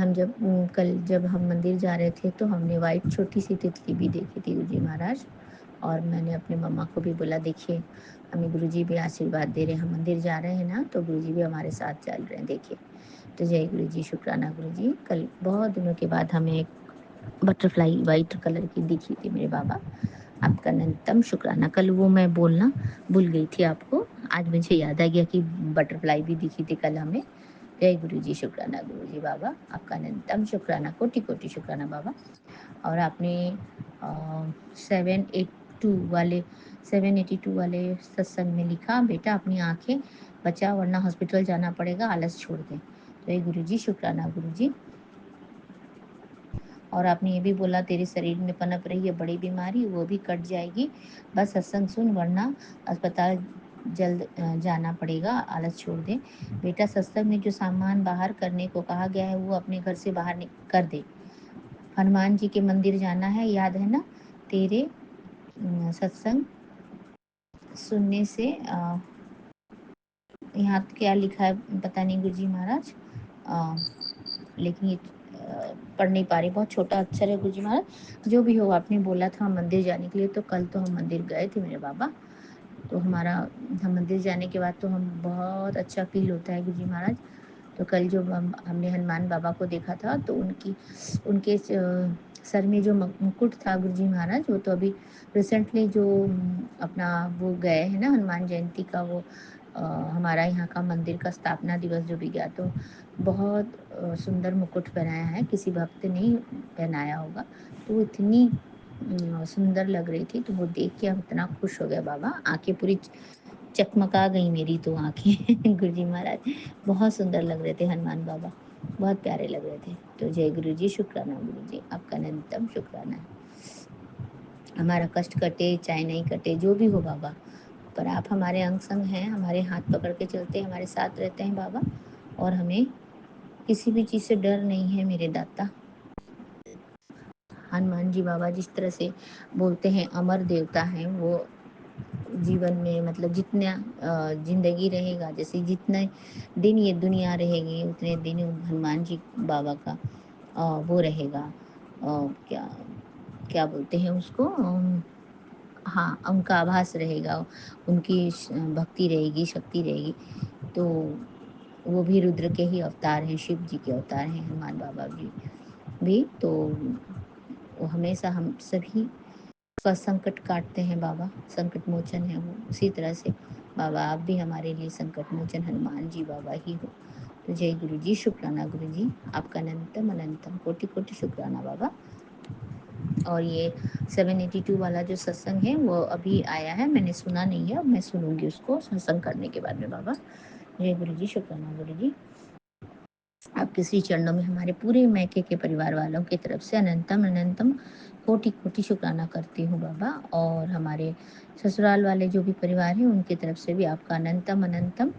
जब हम मंदिर जा रहे थे तो हमने वाइट छोटी सी तितली भी देखी थी गुरुजी महाराज, और मैंने अपने मम्मा को भी बोला देखिए हमें गुरुजी भी आशीर्वाद दे रहे हैं, हम मंदिर जा रहे हैं ना तो गुरुजी भी हमारे साथ चल रहे हैं देखिए। तो जय गुरु जी, शुक्राना गुरु जी। कल बहुत दिनों के बाद हमें एक बटरफ्लाई वाइट कलर की दिखी थी मेरे बाबा, आपका अनंतम शुक्राना। कल वो मैं बोलना भूल गई थी आपको, आज मुझे याद आ गया कि बटरफ्लाई भी दिखी थी कल हमें। जय गुरु जी, शुक्राना गुरु जी बाबा, आपका अनंतम शुक्राना, कोटि कोटि शुक्राना बाबा। और आपने 782 वाले सत्संग में लिखा, बेटा अपनी आंखें बचा वरना हॉस्पिटल जाना पड़ेगा, आलस छोड़ दें। जय गुरु जी, शुक्राना गुरु जी। और आपने ये भी बोला तेरे शरीर में पनप रही है बड़ी बीमारी, वो भी कट जाएगी, बस सत्संग सुन वरना अस्पताल जल्द जाना पड़ेगा, आलस छोड़ दे। बेटा सत्संग में जो सामान बाहर करने को कहा गया है वो अपने घर से बाहर कर दे। हनुमान जी के मंदिर जाना है, याद है ना तेरे सत्संग सुनने से। यहाँ क्या लिखा है पता नहीं गुरुजी महाराज, लेकिन ये पढ़ नहीं पा रही, बहुत छोटा अक्षर है गुरुजी महाराज। जो भी हो, आपने बोला था मंदिर जाने के लिए, तो कल तो हम मंदिर गए थे मेरे बाबा। तो हम मंदिर जाने के बाद तो हम बहुत अच्छा फील होता है गुरुजी महाराज। तो कल जो हमने हनुमान बाबा को देखा था तो उनके सर में जो मुकुट था गुरुजी महाराज, वो तो अभी रिसेंटली जो अपना वो गए हैं ना हनुमान जयंती का, वो हमारा यहाँ का मंदिर का स्थापना दिवस जो भी गया, तो बहुत सुंदर मुकुट पहनाया है, किसी भक्त ने ही पहनाया होगा। तो वो इतनी सुंदर लग रही थी, तो वो देख के हम इतना खुश हो गए बाबा, आंखें पूरी चकमका गई मेरी तो आंखें गुरुजी महाराज बहुत सुंदर लग रहे थे हनुमान बाबा, बहुत प्यारे लग रहे थे। तो जय गुरु जी, शुक्राना गुरु जी, आपका अनंतम शुक्राना है। हमारा कष्ट कटे चाहे नहीं कटे जो भी हो बाबा, पर आप हमारे अंग संग हैं, हमारे हाथ पकड़ के चलते हैं, हमारे साथ रहते हैं बाबा, और हमें किसी भी चीज़ से डर नहीं है मेरे दाता। हनुमान जी बाबा जिस तरह से बोलते हैं अमर देवता हैं, वो जीवन में मतलब जितना जिंदगी रहेगा, जैसे जितने दिन ये दुनिया रहेगी उतने दिन हनुमान जी बाबा का वो रहेगा, क्या क्या बोलते हैं उसको, हाँ उनका आभास रहेगा, उनकी भक्ति रहेगी, शक्ति रहेगी। तो वो भी रुद्र के ही अवतार हैं, शिव जी के अवतार हैं हनुमान बाबा जी भी। तो वो हमेशा हम सभी का संकट काटते हैं बाबा, संकट मोचन है वो, उसी तरह से बाबा आप भी हमारे लिए संकट मोचन हनुमान जी बाबा ही हो। तो जय गुरु जी, शुक्राना गुरु जी, आपका अनंतम अनंतम कोटि कोटि शुक्राना बाबा। और ये 782 वाला जो सत्संग है वो अभी आया है, मैंने सुना नहीं है, अब मैं सुनूंगी उसको सत्संग करने के बाद में बाबा। जय गुरु जी, शुक्राना गुरु जी। आपके श्री चरणों में हमारे पूरे मैके के परिवार वालों की तरफ से अनंतम अनंतम कोटि कोटि शुक्राना करती हूँ बाबा। और हमारे ससुराल वाले जो भी परिवार हैं उनकी तरफ से भी आपका अनंतम अनंतम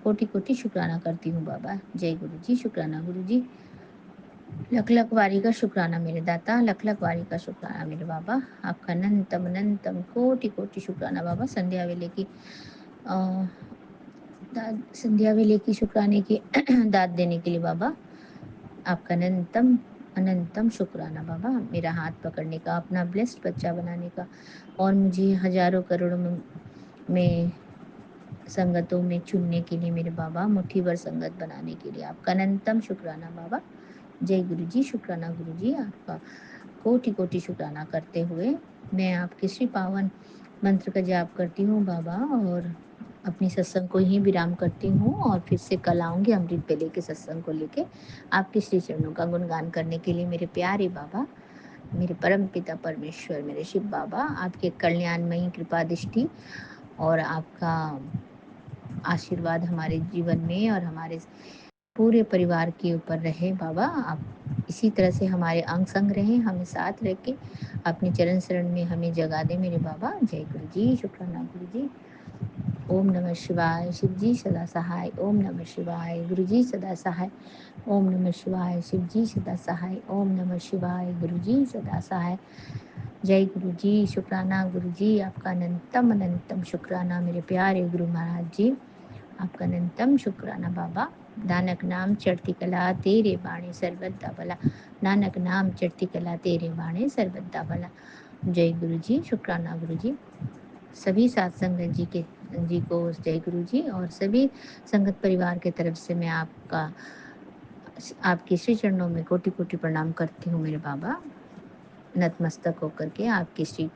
कोटि कोटि शुक्राना करती हूँ बाबा। जय गुरु जी, शुक्राना गुरु जी। लख लख वारी का शुक्राना मेरे दाता, लख लख वारी का शुक्राना मेरे बाबा। आपका अनंतम अनंतम कोटि कोटि शुक्राना बाबा। संध्या वेले की संध्या वेले की शुक्राने की दाद देने के लिए बाबा आपका अनंतम अनंतम शुक्राना बाबा। मेरा हाथ पकड़ने का, अपना ब्लेस्ड बच्चा बनाने का, और मुझे हजारों करोड़ों में संगतों में चुनने के लिए मेरे बाबा, मुट्ठी भर संगत बनाने के लिए आपका अनंतम शुक्राना बाबा। जय गुरु जी, शुक्राना गुरु जी। आपका कोटि कोटि शुक्राना करते हुए मैं आपके श्री पावन मंत्र का जाप करती हूँ बाबा, और अपनी सत्संग को ही विराम करती हूँ। और फिर से कल आऊँगी अमृत बेले के सत्संग को लेके आपके श्री चरणों का गुणगान करने के लिए मेरे प्यारे बाबा, मेरे परम पिता परमेश्वर, मेरे शिव बाबा। आपके कल्याणमयी कृपा दृष्टि और आपका आशीर्वाद हमारे जीवन में और हमारे पूरे परिवार के ऊपर रहे बाबा। आप इसी तरह से हमारे अंग संग रहें, हमें साथ रह के अपने चरण शरण में हमें जगा दे मेरे बाबा। जय गुरु जी, शुक्राना गुरु जी। ओम नमः शिवाय, शिव जी सदा सहाय। ओम नमः शिवाय, गुरु जी सदा सहाय। ओम नमः शिवाय, शिव जी सदा सहाय। ओम नमः शिवाय, गुरु जी सदा सहाय। जय गुरु जी, शुक्राना गुरु जी। आपका अनंतम अनंतम शुक्राना मेरे प्यारे गुरु महाराज जी। आपका अनंतम शुक्राना बाबा। नानक नाम चढ़ती कला तेरे बाणे सर्वदा भला, नानक नाम चढ़ती कला तेरे बाणे सर्वदा भला। जय गुरु जी, शुक्राना गुरु जी। सभी सात संगत जी को जय गुरु जी, और सभी संगत परिवार की तरफ से मैं आपके श्री चरणों में कोटि कोटि प्रणाम करती हूँ मेरे बाबा। नतमस्तक होकर के आपके श्री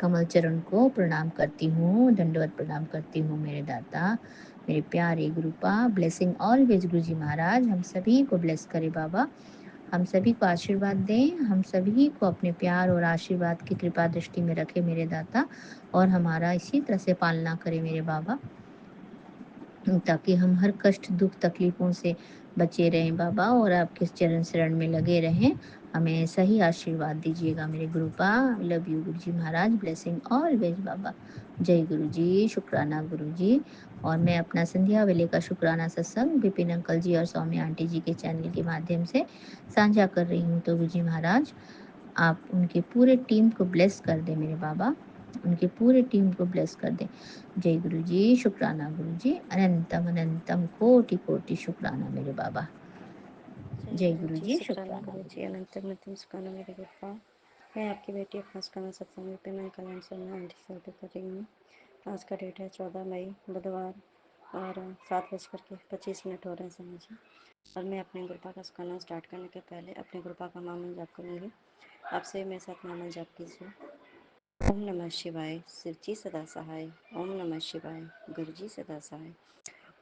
कमल चरण को प्रणाम करती हूँ, दंडवत प्रणाम करती हूँ मेरे दाता, मेरे प्यारे गुरुपा। ब्लेसिंग ऑलवेज गुरु जी महाराज हम सभी को ब्लेस करे बाबा, हम सभी को आशीर्वाद दें, हम सभी को अपने प्यार और आशीर्वाद की कृपा दृष्टि में रखे मेरे दाता, और हमारा इसी तरह से पालना करे मेरे बाबा, ताकि हम हर कष्ट दुख तकलीफों से बचे रहें बाबा, और आपके चरण शरण में लगे रहें। हमें ऐसा ही आशीर्वाद दीजिएगा मेरे गुरुपा। Love you Guru ji Maharaj. Blessing always बाबा। जय गुरु जी, शुक्राना गुरु जी। और मैं अपना संध्या वेले का शुक्राना सत्संग विपिन अंकल जी और सौम्य आंटी जी के चैनल के माध्यम से साझा कर रही हूँ। तो गुरु जी महाराज आप उनके पूरे टीम को ब्लेस कर दें मेरे बाबा, उनके पूरे टीम को ब्लेस कर दें। जय गुरु जी, शुक्राना गुरु जी। अनंतम अनंतम कोटि कोटि शुक्राना मेरे बाबा। जय गुरु जी, शुक्राना शुक्राना गुरु गुरु जी, जी। अनंतम अनंतम शुक्राना मेरे गुरुपा। मैं आपकी बेटी अपना शुक्राना सत्संग में पेमेंट कल्याण शर्मा आंटी से कर रही हूँ। आज का डेट है 14 मई बुधवार, और 7:25 हो रहे हैं समय जी। और मैं अपने गुरुपा का शुक्राना स्टार्ट करने के पहले अपने गुरुपा का नाम जाप करूँगी। आपसे मेरे साथ नाम जाप कीजिए। ओम नमः शिवाय, शिव जी सदा सहाय। ओम नमः शिवाय, गुरु जी सदा सहाय।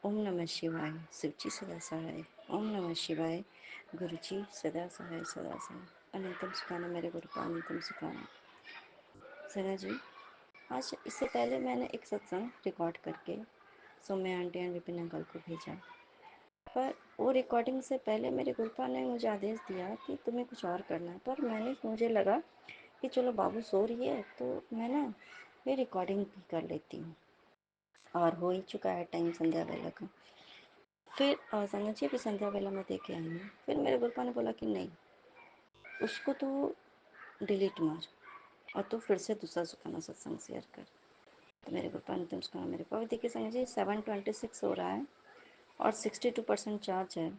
ओम नमः शिवाय, शिव जी सदा सहाय। ओम नमः शिवाय, गुरु जी सदा सहाय सदा सहाय। अनंतम सुखाना मेरे गुरु का अनंतम सुखाना। सना जी, आज इससे पहले मैंने एक सत्संग रिकॉर्ड करके Saumya aunty and Vipin uncle को भेजा, पर वो रिकॉर्डिंग से पहले मेरे गुरुपा ने मुझे आदेश दिया कि तुम्हें कुछ और करना है। पर मुझे लगा कि चलो बाबू सो रही है तो मैं ना ये रिकॉर्डिंग भी कर लेती हूँ, और हो ही चुका है टाइम संध्या वेला का। फिर संगत जी, अभी संध्या वेला मैं दे के आई हूँ। फिर मेरे गुरुपा ने बोला कि नहीं, उसको तो डिलीट मार और तो फिर से दूसरा सुखाना सत्संग शेयर कर। तो मेरे गुरुपा ने तुम सुखाना मेरे को देखिए संगत जी, 726 हो रहा है और 62% चार्ज है,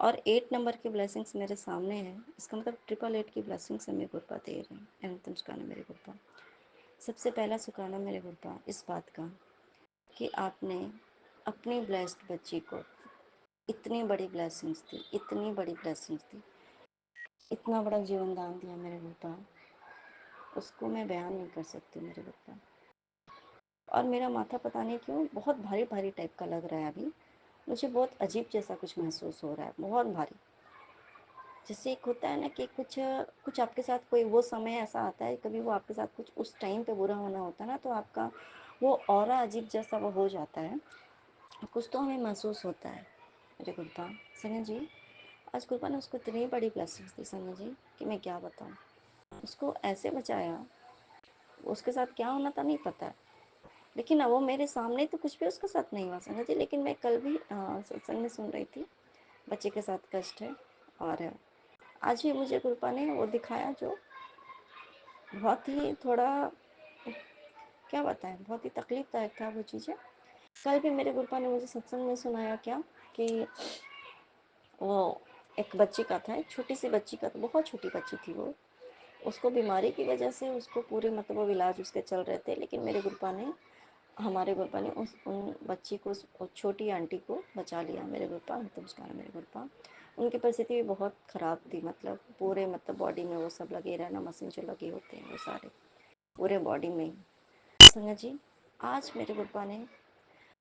और 8 नंबर की ब्लेसिंग्स मेरे सामने है। इसका मतलब 888 की ब्लेसिंग्स मेरे गुरुपा दे रहे हैं। अनंतम सुखाना मेरे गुरुपा। सबसे पहला सुखाना मेरे गुरुपा इस बात का कि आपने अपनी ब्लेस्ड बच्ची को इतनी बड़ी ब्लेसिंग्स दी, इतनी बड़ी ब्लेसिंग्स दी, इतना बड़ा जीवन दान दिया मेरे गुरुपा, उसको मैं बयान नहीं कर सकती मेरे गुरुपा। और मेरा माथा पता नहीं क्यों बहुत भारी भारी टाइप का लग रहा है। अभी मुझे बहुत अजीब जैसा कुछ महसूस हो रहा है, बहुत भारी। जैसे एक होता है ना कि कुछ कुछ आपके साथ कोई वो समय ऐसा आता है, कभी वो आपके साथ कुछ उस टाइम पे बुरा होना होता है ना, तो आपका वो ऑरा अजीब जैसा वो हो जाता है। कुछ तो हमें महसूस होता है मेरे गुरुपा। सनी जी, आज कृपा ने उसको इतनी बड़ी ब्लेसिंग्स दी संगत जी कि मैं क्या बताऊँ। उसको ऐसे बचाया, उसके साथ क्या होना था नहीं पता है, लेकिन वो मेरे सामने तो कुछ भी उसके साथ नहीं हुआ संगत जी। लेकिन मैं कल भी सत्संग में सुन रही थी, बच्चे के साथ कष्ट है, और आज भी मुझे कृपा ने वो दिखाया जो बहुत ही थोड़ा, क्या बताएं, बहुत ही तकलीफदायक था वो चीज़ें। कल भी मेरे गुरुपा ने मुझे सत्संग में सुनाया क्या कि वो एक बच्ची का था, एक छोटी सी बच्ची का, बहुत छोटी बच्ची थी वो, उसको बीमारी की वजह से उसको पूरे मतलब वो इलाज उसके चल रहे थे, लेकिन मेरे गुरुपा ने, हमारे गुरुपा ने उन बच्ची को, उस छोटी आंटी को बचा लिया। मेरे गुरुपा मतलब उसका नाम मेरे गुरुपा, उनकी परिस्थिति भी बहुत ख़राब थी, मतलब पूरे मतलब बॉडी में वो सब लगे रहना, मशीन जो लगे होते हैं वो सारे पूरे बॉडी में ही। संगत जी आज मेरे गुरुपा ने,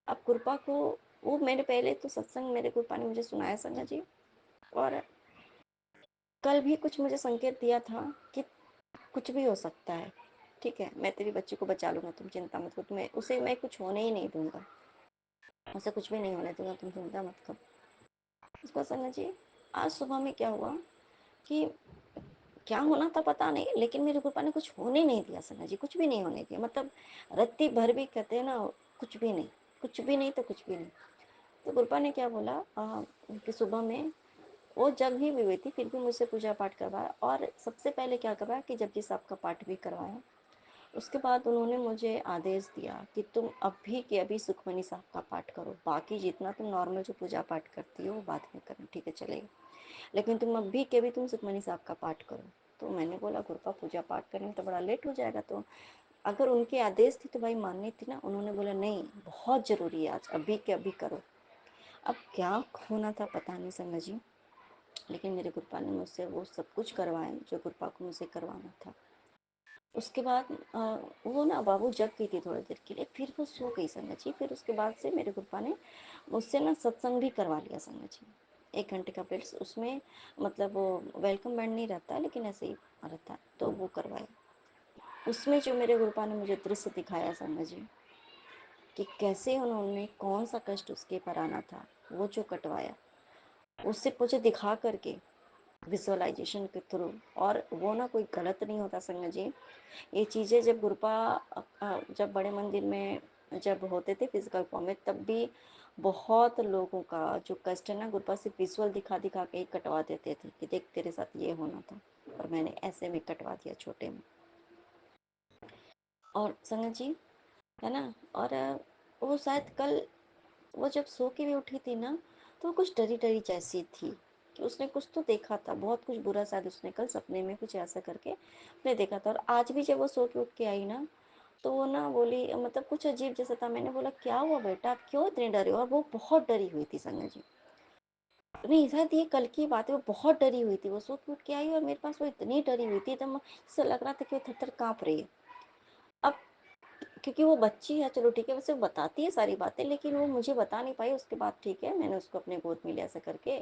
अब कृपा को, वो मैंने पहले तो सत्संग मेरे कृपा ने मुझे सुनाया संगत जी, और कल भी कुछ मुझे संकेत दिया था कि कुछ भी हो सकता है, ठीक है, मैं तेरी बच्ची को बचा लूंगा, तुम चिंता मत करो, तुम्हें उसे मैं कुछ होने ही नहीं दूंगा, उसे कुछ भी नहीं होने दूंगा, तुम चिंता मत करो। उसका संगत जी आज सुबह में क्या हुआ कि क्या होना था पता नहीं, लेकिन मेरे कृपा ने कुछ होने नहीं दिया संगत जी, कुछ भी नहीं होने दिया, मतलब रत्ती भर भी कहते हैं ना, कुछ भी नहीं, कुछ भी नहीं तो कुछ भी नहीं। तो कृपा ने क्या बोला कि सुबह में वो जग ही हुई थी, फिर भी मुझसे पूजा पाठ करवाया, और सबसे पहले क्या करवाया कि जपजी साहब का पाठ भी करवाया। उसके बाद उन्होंने मुझे आदेश दिया कि तुम अभी के अभी सुखमनी साहब का पाठ करो, बाकी जितना तुम नॉर्मल जो पूजा पाठ करती हो वो बाद में करना, ठीक है चलेगा, लेकिन तुम अभी के अभी तुम सुखमनी साहब का पाठ करो। तो मैंने बोला गुरुपा पूजा पाठ करने में तो बड़ा लेट हो जाएगा, तो अगर उनके आदेश थी तो भाई माननी थी ना। उन्होंने बोला नहीं, बहुत ज़रूरी है आज, अभी के अभी करो। अब क्या होना था पता नहीं संगत जी, लेकिन मेरे गुरुपा ने मुझसे वो सब कुछ करवाए जो गुरुपा को मुझसे करवाना था। उसके बाद वो ना बाबू जग गई थी थोड़ी देर के लिए, फिर वो सो गई संगत जी। फिर उसके बाद से मेरे गुरुपा ने मुझसे ना सत्संग भी करवा लिया संगत जी, 1 घंटे का पीरियड उसमें, मतलब वो वेलकम बैंड नहीं रहता लेकिन ऐसे ही रहता है, तो वो करवाया। उसमें जो मेरे गुरुपा ने मुझे दृश्य दिखाया संगत जी कि कैसे उन्होंने कौन सा कष्ट उसके पर आना था वो जो कटवाया, उससे मुझे दिखा करके विजुअलाइजेशन के थ्रू, और वो ना कोई गलत नहीं होता संगत जी। ये चीज़ें जब गुरुपा जब बड़े मंदिर में जब होते थे फिजिकल फॉर्म में, तब भी बहुत लोगों का जो कष्ट है ना, गुरुपा सिर्फ विजुअल दिखा दिखा के ही कटवा देते थे कि देख तेरे साथ ये होना था, और मैंने ऐसे में कटवा दिया छोटे में। और संगत जी है ना, और वो शायद कल वो जब सो के भी उठी थी ना, तो वो कुछ डरी डरी जैसी थी कि उसने कुछ तो देखा था, बहुत कुछ बुरा शायद उसने कल सपने में कुछ ऐसा करके उसने देखा था। और आज भी जब वो सो के उठ के आई ना, तो वो ना बोली, मतलब कुछ अजीब जैसा था। मैंने बोला क्या हुआ बेटा, आप क्यों इतने डरे हो? और वो बहुत डरी हुई थी संगत जी, नहीं शायद ये कल की बात है, वो बहुत डरी हुई थी, वो सो के उठ के आई और मेरे पास वो इतनी डरी हुई थी, एकदम ऐसा लग रहा था कि वो थर थर काँप रही है। अब क्योंकि वो बच्ची है, चलो ठीक है, वैसे वो बताती है सारी बातें, लेकिन वो मुझे बता नहीं पाई। उसके बाद ठीक है, मैंने उसको अपने गोद में लिया ऐसा करके,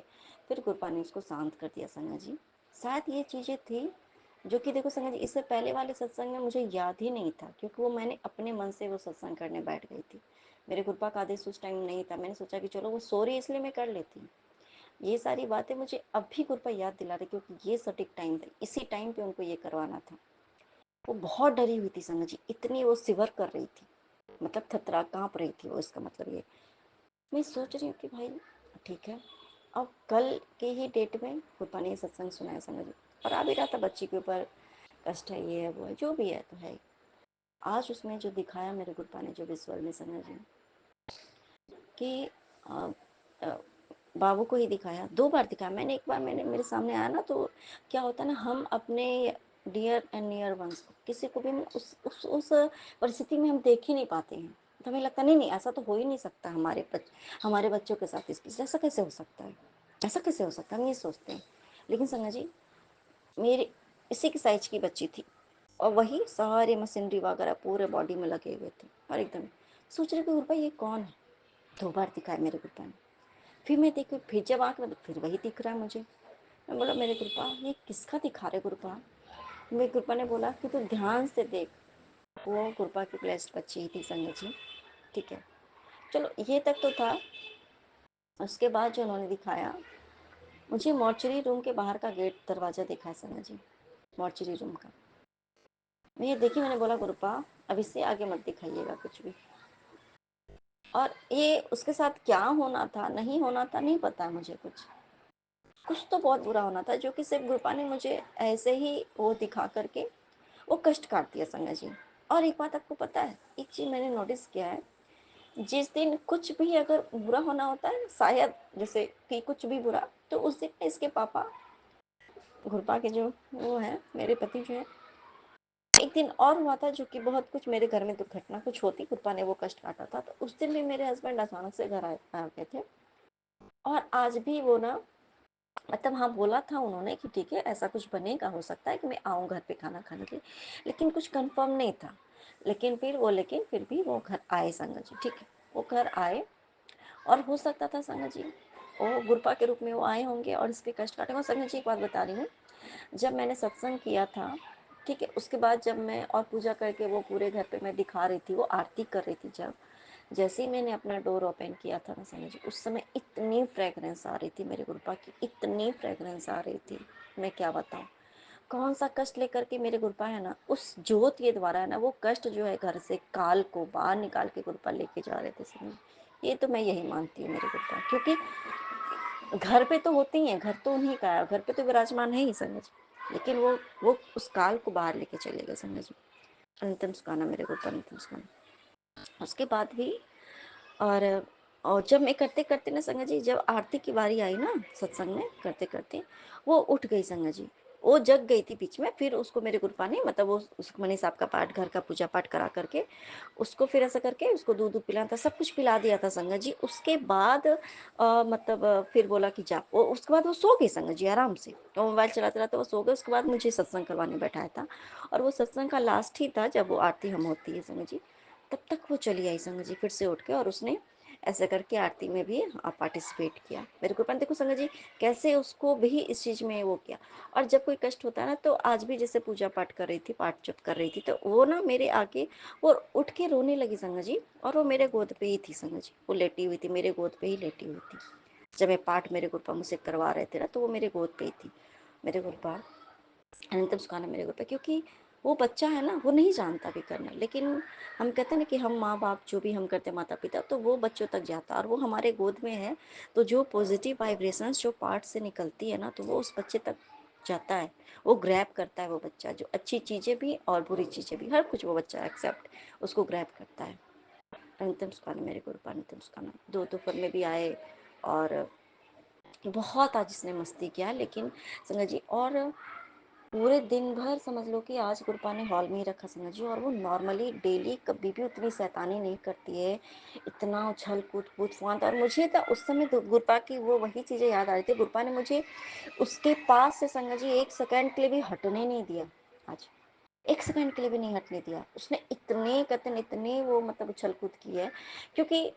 फिर कृपा ने उसको शांत कर दिया संगत जी। शायद ये चीज़ें थी जो कि देखो संगत जी, इससे पहले वाले सत्संग में मुझे याद ही नहीं था, क्योंकि वो मैंने अपने मन से वो सत्संग करने बैठ गई थी। मेरे कृपा का आदेश उस टाइम नहीं था, मैंने सोचा कि चलो वो सो रही है इसलिए मैं कर लेती हूँ। ये सारी बातें मुझे अभी कृपा याद दिला रही, क्योंकि ये सटीक टाइम था, इसी टाइम पे उनको ये करवाना था। वो बहुत डरी हुई थी संगत जी, इतनी वो सिवर कर रही थी, मतलब थतरा काँप रही थी वो, इसका मतलब ये। मैं सोच रही हूँ कि भाई ठीक है, अब कल के ही डेट में कृपा ने सत्संग सुनाया संगत जी, और आ भी रहा था बच्ची के ऊपर कष्ट है, ये है वो है, जो भी है तो है। आज उसमें जो दिखाया मेरे कृपा ने, जो विजुअल में संगत जी कि आ, आ, बाबू को ही दिखाया, 2 बार दिखाया मैंने। एक बार मैंने मेरे सामने आया ना, तो क्या होता है ना, हम अपने डियर एंड नियर वंस को, किसी को भी हम उस परिस्थिति में हम देख ही नहीं पाते हैं, तो हमें लगता नहीं नहीं ऐसा तो हो ही नहीं सकता हमारे बच्चों के साथ, इस ऐसा कैसे हो सकता है, ऐसा कैसे हो सकता है, हम ये सोचते हैं। लेकिन संगत जी मेरी इसी की साइज की बच्ची थी, और वही सारे मशीनरी वगैरह पूरे बॉडी में लगे हुए थे, और एकदम सोच रहे कि भाई ये कौन है। 2 बार दिखाया मेरे कृपा ने, फिर मैं देखी, फिर जब आँख में फिर वही दिख रहा है मुझे। मैं बोला मेरे कृपा ये किसका दिखा रहे कृपा? मेरे कृपा ने बोला कि तू ध्यान से देख, वो कृपा की ब्लेस्ड बच्ची ही थी संगत जी, ठीक है। चलो ये तक तो था। उसके बाद जो उन्होंने दिखाया मुझे मॉर्चरी रूम के बाहर का गेट दरवाजा देखा है संगा जी, मॉर्चरी रूम का। मैं ये देखी, मैंने बोला गुरुपा अब इससे आगे मत दिखाइएगा कुछ भी। और ये उसके साथ क्या होना था नहीं होना था नहीं पता है मुझे, कुछ तो बहुत बुरा होना था जो कि सिर्फ गुरुपा ने मुझे ऐसे ही वो दिखा करके वो कष्ट काट दिया संगा जी। और एक बात आपको पता है, एक चीज मैंने नोटिस किया है, जिस दिन कुछ भी अगर बुरा होना होता है शायद, जैसे कि कुछ भी बुरा, तो उस दिन इसके पापा घुरपा के जो वो है मेरे पति जो है, एक दिन और हुआ था जो कि बहुत कुछ मेरे घर में दुर्घटना कुछ होती, घुरपा ने वो कष्ट काटा था, तो उस दिन भी मेरे हस्बैंड अचानक से घर आ गए थे। और आज भी वो ना, मतलब हाँ बोला था उन्होंने कि ठीक है ऐसा कुछ बनेगा, हो सकता है कि मैं आऊँ घर पे खाना खाने के लिए, लेकिन कुछ कंफर्म नहीं था। लेकिन फिर भी वो घर आए संगत जी, ठीक है वो घर आए। और हो सकता था संगत जी वो गुरपा के रूप में वो आए होंगे और इसके कष्ट काटे होंगे। संगत जी एक बात बता रही हूँ, जब मैंने सत्संग किया था, ठीक है, उसके बाद जब मैं और पूजा करके वो पूरे घर पे मैं दिखा रही थी, वो आरती कर रही थी, जब जैसे ही मैंने अपना डोर ओपन किया था ना संगत जी, उस समय इतनी फ्रेगरेंस आ रही थी मेरे गुरुपा की, इतनी फ्रेगरेंस आ रही थी, मैं क्या बताऊँ। कौन सा कष्ट लेकर के मेरे गुरुपा है ना, उस ज्योत के द्वारा है ना, वो कष्ट जो है घर से काल को बाहर निकाल के गुरुपा लेके जा रहे थे समझ। ये तो मैं यही मानती हूँ मेरे गुरुपा, क्योंकि घर पे तो होती हैं, घर तो उन्हीं का है, घर पे तो विराजमान है ही समझ, लेकिन वो उस काल को बाहर लेके चले गए समझ। अंतिम सुखाना मेरे गुरुपा, अंतिम सुखाना। उसके बाद भी और जब मैं करते करते ना संगत जी, जब आरती की बारी आई ना सत्संग में करते करते, वो उठ गई संगत जी, वो जग गई थी बीच में। फिर उसको मेरे गुरुपा ने, मतलब वो सुखमनी साहब का पाठ, घर का पूजा पाठ करा करके उसको फिर ऐसा करके उसको दूध पिलाना था, सब कुछ पिला दिया था संगत जी। उसके बाद मतलब फिर बोला कि जा, वो उसके बाद वो सो गई संगत जी आराम से, वो मोबाइल चलाते रहते वो सो गए। उसके बाद मुझे सत्संग करवाने बैठाया था, और वो सत्संग का लास्ट ही था जब वो आरती हम होती है संगत जी, तब तक वो चली आई संगत जी फिर से उठ के, और उसने ऐसे करके आरती में भी पार्टिसिपेट किया। मेरे को देखो संगत जी कैसे उसको भी इस चीज़ में वो किया। और जब कोई कष्ट होता है ना, तो आज भी जैसे पूजा पाठ कर रही थी, पाठ जप कर रही थी, तो वो ना मेरे आके वो उठ के रोने लगी संगत जी, और वो मेरे गोद पे ही थी संगत जी, वो लेटी हुई थी, मेरे गोद पे ही लेटी हुई थी। जब मैं पाठ मेरे गुरुपा मुझसे करवा रहे थे ना, तो वो मेरे गोद पे ही थी, मेरे गुरुपा अनंतम सुखाना मेरे गुरुपा। क्योंकि वो बच्चा है ना, वो नहीं जानता भी करना, लेकिन हम कहते हैं ना कि हम माँ बाप जो भी हम करते हैं, माता पिता, तो वो बच्चों तक जाता है, और वो हमारे गोद में है, तो जो पॉजिटिव वाइब्रेशंस जो पार्ट से निकलती है ना, तो वो उस बच्चे तक जाता है, वो ग्रैब करता है, वो बच्चा जो अच्छी चीज़ें भी और बुरी चीज़ें भी, हर कुछ वो बच्चा एक्सेप्ट उसको ग्रैब करता है। अनंतम सुखाना मेरे गुरुपा, अनंतम सुखाना। दोपहर में भी आए, और बहुत आज इसने मस्ती किया, लेकिन संगत जी और पूरे दिन भर समझ लो कि आज गुरपा ने हॉल में ही रखा संगत जी। और वो नॉर्मली डेली कभी भी उतनी शैतानी नहीं करती है, इतना उछल कूद कूद फांद। और मुझे तो उस समय गुरपा की वो वही चीज़ें याद आ रही थी, गुरपा ने मुझे उसके पास से संगत जी एक सेकेंड के लिए भी हटने नहीं दिया, आज एक सेकंड के लिए भी नहीं हटने दिया उसने। इतने कतन, इतने वो मतलब उछल कूद की है, क्योंकि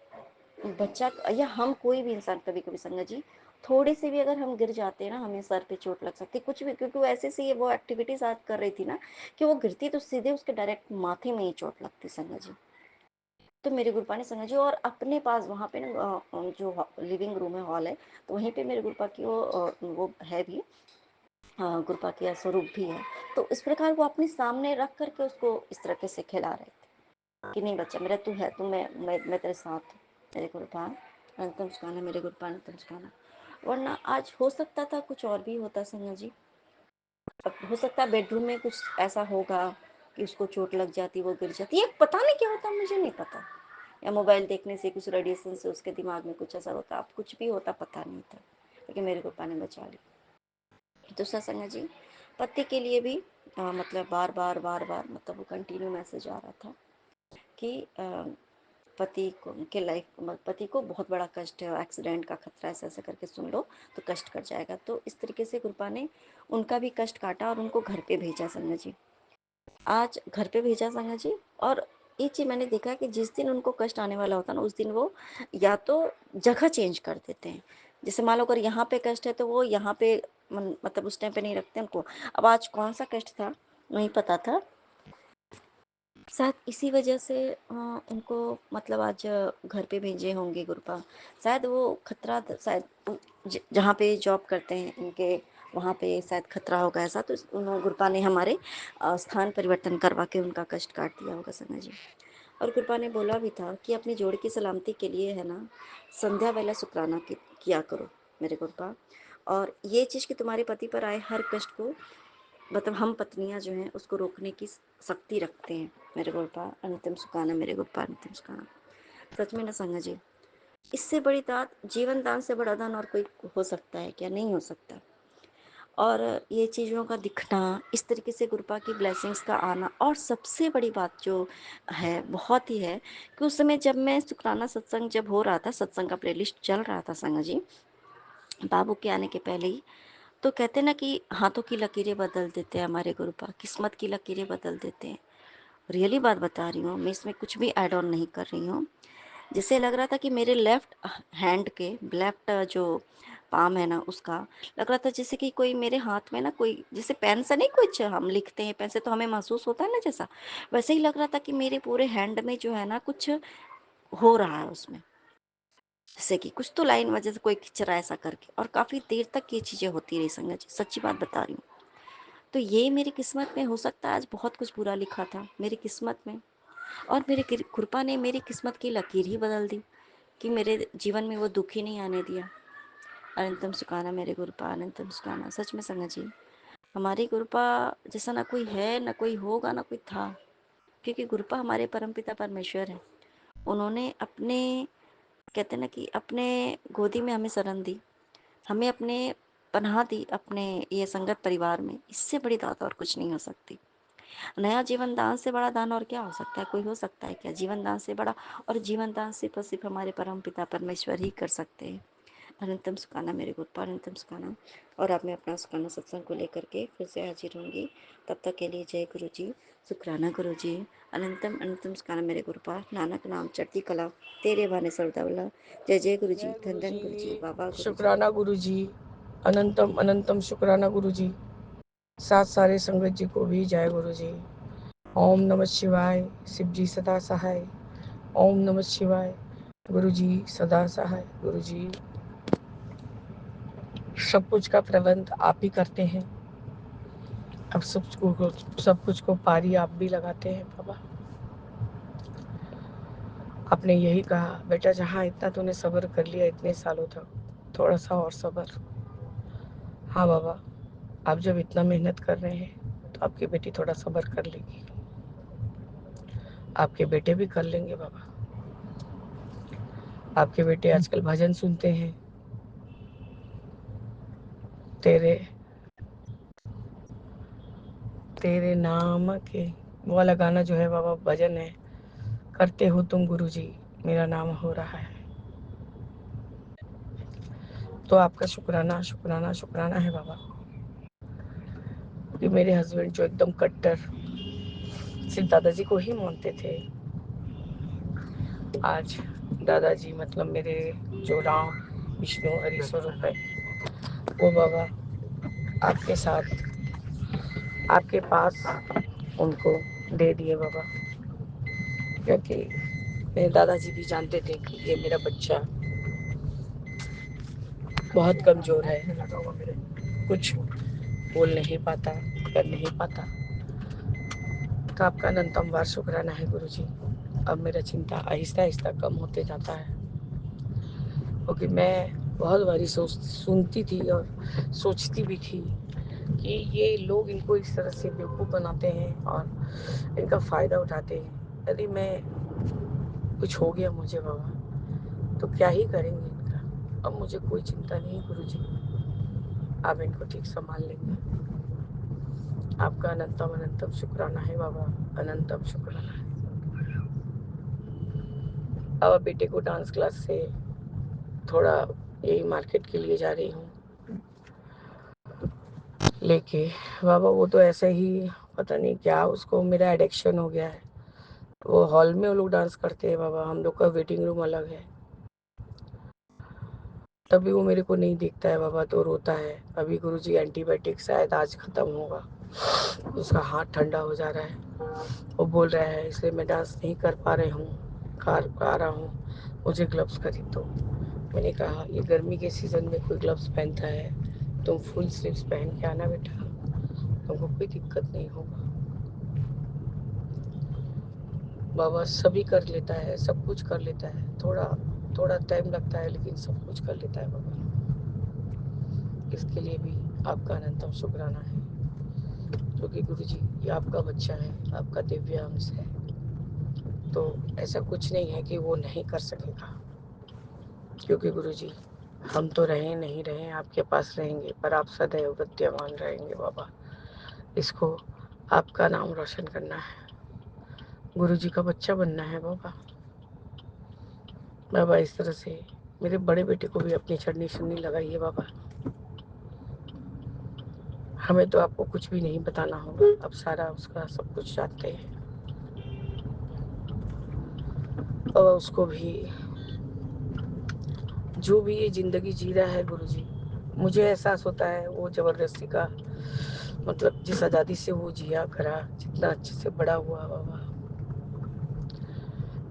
बच्चा या हम कोई भी इंसान कभी कभी संगत जी थोड़ी सी भी अगर हम गिर जाते हैं ना, हमें सर पे चोट लग सकती है कुछ भी, क्योंकि वो ऐसे से वो एक्टिविटीज आज कर रही थी ना कि वो गिरती तो सीधे उसके डायरेक्ट माथे में ही चोट लगती संगत जी। तो मेरे गुरुपा ने संगत जी और अपने पास वहाँ पे ना जो लिविंग रूम है, हॉल है, तो वहीं पे मेरे गुरुपा की वो है भी, गुरुपा का स्वरूप भी है। तो इस प्रकार वो अपने सामने रख करके उसको इस तरीके से खिला रहे थे कि नहीं बच्चा मेरा, तू है, तू मैं तेरे साथ हूँ। मेरे गुरुपा अंतम सुखाना, मेरे गुरुपा अंतम सुखाना। वरना आज हो सकता था कुछ और भी होता संगत जी। अब हो सकता है बेडरूम में कुछ ऐसा होगा कि उसको चोट लग जाती, वो गिर जाती, ये पता नहीं क्या होता, मुझे नहीं पता। या मोबाइल देखने से कुछ रेडिएशन से उसके दिमाग में कुछ ऐसा होता, अब कुछ भी होता पता नहीं था, लेकिन मेरे गुरुपा ने बचा लिया। दूसरा संगत जी पति के लिए भी मतलब बार बार मतलब वो कंटिन्यू मैसेज आ रहा था कि पति को के लाइफ, पति को बहुत बड़ा कष्ट है, एक्सीडेंट का खतरा है, ऐसा करके सुन लो तो कष्ट कट जाएगा। तो इस तरीके से गुरुपा ने उनका भी कष्ट काटा और उनको घर पे भेजा संगत जी, आज घर पे भेजा संगत जी। और ये चीज़ मैंने देखा कि जिस दिन उनको कष्ट आने वाला होता है ना, उस दिन वो या तो जगह चेंज कर देते हैं। जैसे मान लो अगर यहाँ पे कष्ट है तो वो यहाँ पे मतलब उस टाइम पे नहीं रखते उनको। अब आज कौन सा कष्ट था नहीं पता था, शायद इसी वजह से उनको मतलब आज घर पे भेजे होंगे गुरुपा। शायद वो खतरा शायद जहाँ पे जॉब करते हैं इनके, वहाँ पे शायद खतरा होगा ऐसा, तो उन्होंने गुरुपा ने हमारे स्थान परिवर्तन करवा के उनका कष्ट काट दिया होगा संगा जी। और गुरुपा ने बोला भी था कि अपनी जोड़ की सलामती के लिए है ना, संध्या वेला शुक्राना किया करो मेरे गुरुपा। और ये चीज़ कि तुम्हारे पति पर आए हर कष्ट को, मतलब हम पत्नियां जो हैं उसको रोकने की शक्ति रखते हैं मेरे गुरुपा। अंतिम सुखाना मेरे गुरुपा, अंतिम सुखाना। सच में ना संगा जी, इससे बड़ी दात, जीवन दान से बड़ा दान और कोई हो सकता है क्या? नहीं हो सकता। और ये चीज़ों का दिखना, इस तरीके से गुरुपा की ब्लेसिंग्स का आना, और सबसे बड़ी बात जो है बहुत ही है कि उस समय जब मैं शुक्राना सत्संग जब हो रहा था, सत्संग का प्लेलिस्ट चल रहा था संगा जी, बाबू के आने के पहले ही, तो कहते ना कि हाथों की लकीरें बदल देते हैं हमारे गुरुपा, किस्मत की लकीरें बदल देते हैं। रियली बात बता रही हूँ मैं, इसमें कुछ भी ऐड ऑन नहीं कर रही हूँ। जिससे लग रहा था कि मेरे लेफ्ट हैंड के लेफ्ट जो पाम है ना, उसका लग रहा था जैसे कि कोई मेरे हाथ में ना, कोई जैसे पेन से नहीं, कुछ हम लिखते हैं पेन से तो हमें महसूस होता है ना, जैसा वैसे ही लग रहा था कि मेरे पूरे हैंड में जो है ना कुछ हो रहा है उसमें, जैसे कि कुछ तो लाइन वजह से कोई खिंच रहा है ऐसा करके। और काफ़ी देर तक ये चीज़ें होती रही संगत जी, सच्ची बात बता रही हूँ। तो ये मेरी किस्मत में हो सकता है आज बहुत कुछ बुरा लिखा था मेरी किस्मत में, और मेरी कृपा ने मेरी किस्मत की लकीर ही बदल दी कि मेरे जीवन में वो दुख ही नहीं आने दिया। अनंतम सुखाना मेरे गुरुपा, अनंतम सुखाना। सच में संगत जी, हमारी गुरुपा जैसा ना कोई है, ना कोई होगा, ना कोई था। क्योंकि गुरुपा हमारे परमपिता परमेश्वर हैं। उन्होंने अपने, कहते ना कि अपने गोदी में हमें शरण दी, हमें अपने पनाह दी, अपने ये संगत परिवार में। इससे बड़ी दात और कुछ नहीं हो सकती। नया जीवन दान से बड़ा दान और क्या हो सकता है? कोई हो सकता है क्या जीवन दान से बड़ा? और जीवन दान सिर्फ हमारे परम पिता परमेश्वर ही कर सकते हैं। अनंतम सुखाना मेरे गुरुपा, अनंतम सुखाना। और अब मैं अपना सुखाना सत्संग को लेकर के फिर से हाजिर होंगी। तब तक के लिए जय गुरु जी, शुक्राना गुरु जी। अनंतम अनंतम सुखाना मेरे गुरुपा, नानक नाम चढ़ती कला, तेरे भाने सरदावला। जय जय गुरु जी, धन धन गुरु जी, बाबा गुरु जी। शुक्राना गुरु जी, अनंतम अनंतम शुक्राना गुरु जी। साथ सारे संगत जी को भी जय गुरु जी। ओम नमः शिवाय, शिव जी सदा सहाय। ओम नमः शिवाय, गुरु जी सदा सहाय। गुरु जी सब कुछ का प्रबंध आप ही करते हैं। अब सब कुछ को पारी आप भी लगाते हैं बाबा। आपने यही कहा, बेटा जहाँ इतना तूने सब्र कर लिया इतने सालों तक, थोड़ा सा और सब्र। हाँ बाबा, आप जब इतना मेहनत कर रहे हैं तो आपकी बेटी थोड़ा सब्र कर लेगी, आपके बेटे भी कर लेंगे बाबा। आपके बेटे आजकल भजन सुनते हैं, तेरे तेरे नाम के, वो वाला गाना जो है बाबा भजन है, करते हो तुम गुरु जी, मेरा नाम हो रहा है। तो आपका शुक्राना शुक्राना शुक्राना है बाबा कि मेरे हस्बैंड जो एकदम कट्टर सिर्फ दादाजी को ही मानते थे, आज दादाजी मतलब मेरे जो राम विष्णु हरि स्वरूप है, वो बाबा आपके साथ, आपके पास उनको दे दिए बाबा। क्योंकि मेरे दादाजी भी जानते थे कि ये मेरा बच्चा बहुत कमज़ोर है, कुछ बोल नहीं पाता, कर नहीं पाता। तो आपका अनंतम बार शुक्राना है गुरु जी। अब मेरा चिंता आहिस्ता आहिस्ता कम होते जाता है, क्योंकि मैं बहुत बारी सुनती थी और सोचती भी थी कि ये लोग इनको इस तरह से बेवकूफ़ बनाते हैं और इनका फ़ायदा उठाते हैं। यदि मैं कुछ हो गया मुझे बाबा तो क्या ही करेंगे इनका। अब मुझे कोई चिंता नहीं गुरु जी, आप इनको ठीक संभाल लेंगे। आपका अनंतम अनंतम शुक्राना है बाबा, अनंतम शुक्राना है। अब बेटे को डांस क्लास से थोड़ा यही मार्केट के लिए जा रही हूँ लेके। बाबा वो तो ऐसे ही, पता नहीं क्या उसको, मेरा एडिक्शन हो गया है। वो हॉल में वो लोग डांस करते हैं बाबा, हम लोग का वेटिंग रूम अलग है, तभी वो मेरे को नहीं दिखता है बाबा तो रोता है। अभी गुरुजी एंटीबायोटिक शायद आज ख़त्म होगा, उसका हाथ ठंडा हो जा रहा है। वो बोल रहा है इसलिए मैं डांस नहीं कर पा रही हूँ, कर पा रहा हूँ, मुझे ग्लव्स खरीद दो। मैंने कहा ये गर्मी के सीज़न में कोई ग्लव्स पहनता है, तुम फुल स्लीव्स पहन के आना बेटा, तुमको कोई दिक्कत नहीं होगा। बाबा सभी कर लेता है, सब कुछ कर लेता है, थोड़ा थोड़ा टाइम लगता है लेकिन सब कुछ कर लेता है बाबा। इसके लिए भी आपका अनंतम शुक्राना है, क्योंकि गुरु जी ये आपका बच्चा है, आपका दिव्य अंश है, तो ऐसा कुछ नहीं है कि वो नहीं कर सकेगा। क्योंकि गुरु जी हम तो रहे नहीं रहे आपके पास रहेंगे, पर आप सदैव विद्यमान रहेंगे बाबा। इसको आपका नाम रोशन करना है, गुरु जी का बच्चा बनना है बाबा। बाबा इस तरह से मेरे बड़े बेटे को भी अपनी चढ़नी सुन्नी लगाइए बाबा। हमें तो आपको कुछ भी नहीं बताना होगा, अब सारा उसका सब कुछ जानते हैं। और उसको भी जो भी ये जिंदगी जी रहा है गुरु जी, मुझे एहसास होता है वो जबरदस्ती का, मतलब जिस आज़ादी से वो जिया करा, जितना अच्छे से बड़ा हुआ बाबा,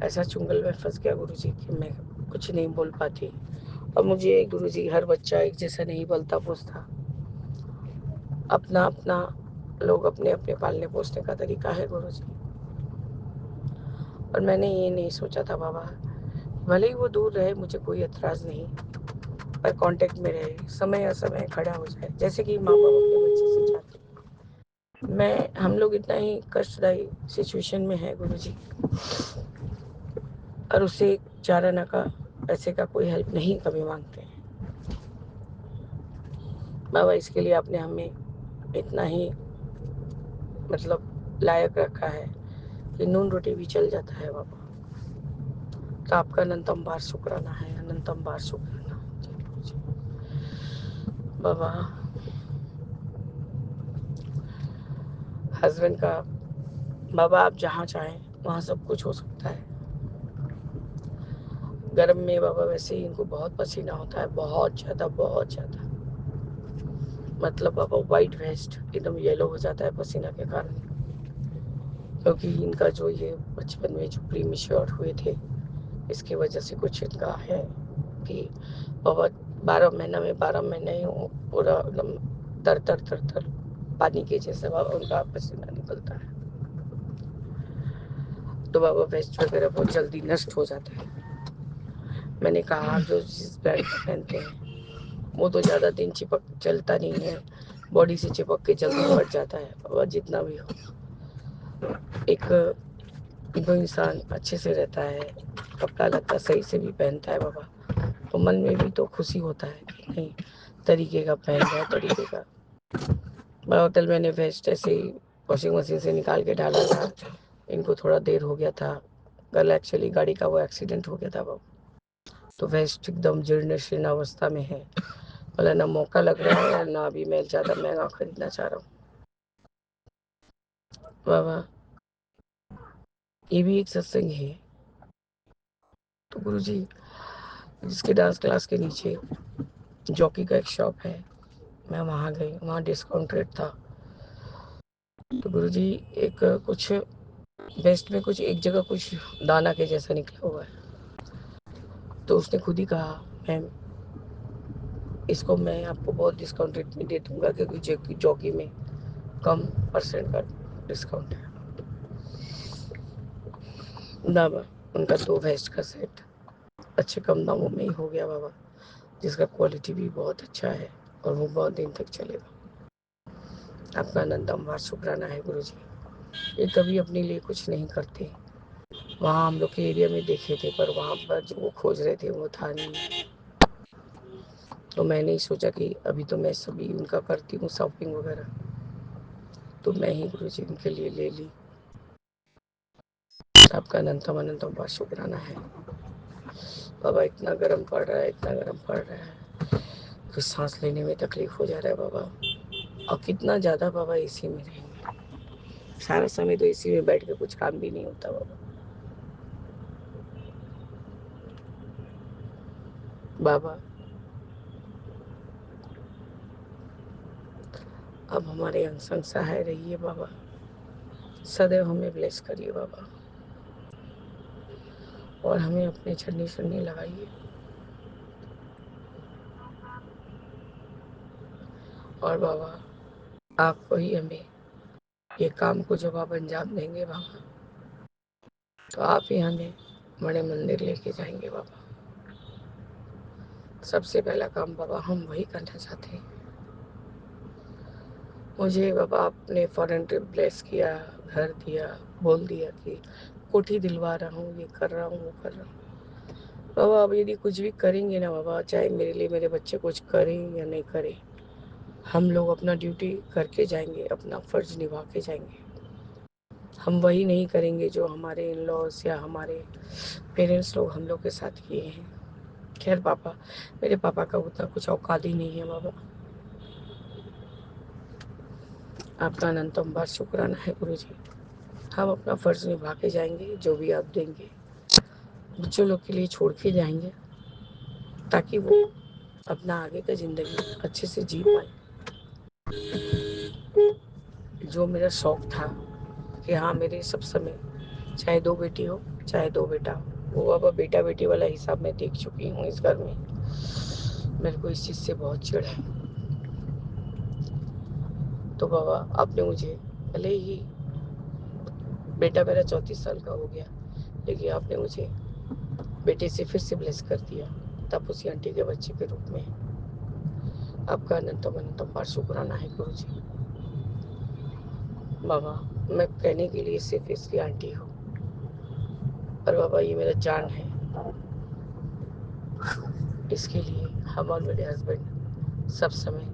ऐसा चुंगल में फंस गया गुरु जी कि मैं कुछ नहीं बोल पाती। और मुझे गुरु जी हर बच्चा एक जैसा नहीं पलता पोसता, अपना अपना लोग अपने अपने पालने पोसने का तरीका है गुरु जी। और मैंने ये नहीं सोचा था बाबा, भले ही वो दूर रहे मुझे कोई एतराज़ नहीं, पर कांटेक्ट में रहे, समय असमय खड़ा हो जाए, जैसे कि माँ बाप अपने बच्चे से चाहते हैं। मैं हम लोग इतना ही कष्टदायी सिचुएशन में है गुरु जी, और उसे चारा ना का पैसे का कोई हेल्प नहीं कभी मांगते हैं बाबा। इसके लिए आपने हमें इतना ही मतलब लायक रखा है कि नून रोटी भी चल जाता है बाबा। तो आपका अनंतम बार शुक्राना है, अनंतम बार शुक्राना बाबा। हस्बैंड का बाबा आप जहाँ चाहें वहाँ सब कुछ हो सकता है। गर्म में बाबा वैसे ही इनको बहुत पसीना होता है, बहुत ज़्यादा बहुत ज़्यादा, मतलब बाबा वाइट वेस्ट एकदम येलो हो जाता है पसीना के कारण, क्योंकि इनका जो ये बचपन में जो प्री मेच्योर हुए थे, इसकी वजह से कुछ इनका है कि बाबा 12 महीना में 12 महीने ही पूरा एकदम तर तर तर तर पानी के जैसे बाबा उनका पसीना निकलता है। तो बाबा वेस्ट वगैरह बहुत जल्दी नष्ट हो जाता है। मैंने कहा जो जिस ब्रांड का पहनते हैं वो तो ज़्यादा दिन चिपक चलता नहीं है, बॉडी से चिपक के जल्दी फट जाता है बाबा। जितना भी हो, एक जो इंसान अच्छे से रहता है, कपड़ा लत्ता सही से भी पहनता है बाबा, तो मन में भी तो खुशी होता है कि नहीं तरीके का पहन रहा है, तरीके का। बाबा कल मैंने वेस्ट ऐसे ही वॉशिंग मशीन से निकाल के डाला था, इनको थोड़ा देर हो गया था, कल एक्चुअली गाड़ी का वो एक्सीडेंट हो गया था बाबा, तो वेस्ट एकदम जीर्ण शीर्ण अवस्था में है। बोला ना मौका लग रहा है और ना अभी मैं ज़्यादा महंगा खरीदना चाह रहा हूँ बाबा। ये भी एक सत्संग है। तो गुरु जी जिसके डांस क्लास के नीचे जॉकी का एक शॉप है, मैं वहाँ गई, वहाँ डिस्काउंट रेट था। तो गुरु जी एक कुछ वेस्ट में कुछ एक जगह कुछ दाना के जैसा निकला हुआ है, तो उसने खुद ही कहा मैम इसको मैं आपको बहुत डिस्काउंट रेट में दे दूंगा, क्योंकि जॉकी में कम परसेंट का डिस्काउंट है। बाबा उनका 2 वेस्ट का सेट अच्छे कम दामों में ही हो गया बाबा, जिसका क्वालिटी भी बहुत अच्छा है और वो बहुत दिन तक चलेगा। आपका अनंतम शुक्राना है गुरु जी। ये कभी अपने लिए कुछ नहीं करते। वहाँ हम लोग के एरिया में देखे थे, पर वहाँ पर जो वो खोज रहे थे वो था नहीं। तो मैंने ही सोचा कि अभी तो मैं सभी उनका करती हूँ शॉपिंग वगैरह, तो मैं ही गुरु जी उनके लिए ले ली। आपका अनंतम अनंतम शुक्राना है बाबा। इतना गर्म पड़ रहा है, इतना गर्म पड़ रहा है कि सांस लेने में तकलीफ हो जा रहा है बाबा। और कितना ज़्यादा बाबा एसी में रहेंगे, सारा समय तो एसी में बैठ के कुछ काम भी नहीं होता बाबा। बाबा अब हमारे अंग संग सहाय रहिए बाबा, सदैव हमें ब्लेस करिए बाबा, और हमें अपने छन्नी छन्नी लगाइए। और बाबा आपको ही हमें ये काम को जब आप अंजाम देंगे बाबा, तो आप ही हमें बड़े मंदिर लेके जाएंगे बाबा। सबसे पहला काम बाबा हम वही करना चाहते हैं। मुझे बाबा आपने फॉरेन ट्रिप ब्लेस किया, घर दिया, बोल दिया कि कोठी दिलवा रहा हूँ, ये कर रहा हूँ, वो कर रहा हूँ। बाबा अब यदि कुछ भी करेंगे ना बाबा, चाहे मेरे लिए मेरे बच्चे कुछ करें या नहीं करें, हम लोग अपना ड्यूटी करके जाएंगे, अपना फर्ज निभा के जाएंगे। हम वही नहीं करेंगे जो हमारे इन लॉज या हमारे पेरेंट्स लोग हम लोग के साथ किए हैं। खैर पापा, मेरे पापा का उतना कुछ औकात ही नहीं है बाबा। आपका अनंतम बार शुक्राना है गुरु जी। हम अपना फर्ज निभा के जाएंगे, जो भी आप देंगे बच्चों लोग के लिए छोड़ के जाएंगे, ताकि वो अपना आगे का ज़िंदगी अच्छे से जी पाए। जो मेरा शौक़ था कि हाँ मेरे सब समय चाहे 2 बेटी हो चाहे 2 बेटा हो, वो बाबा बेटा बेटी वाला हिसाब मैं देख चुकी हूँ इस घर में। मेरे को इस चीज़ से बहुत चिढ़ है। तो बाबा आपने मुझे भले ही बेटा मेरा 34 साल का हो गया, लेकिन आपने मुझे बेटे से फिर से ब्लेस कर दिया, तापसी आंटी के बच्चे के रूप में। आपका अनंतम अनंतम बार शुक्राना है गुरु जी। बाबा मैं कहने के लिए सिर्फ इसकी आंटी हूँ, पर बाबा ये मेरा जान है। इसके लिए हम और मेरे हस्बैंड सब समय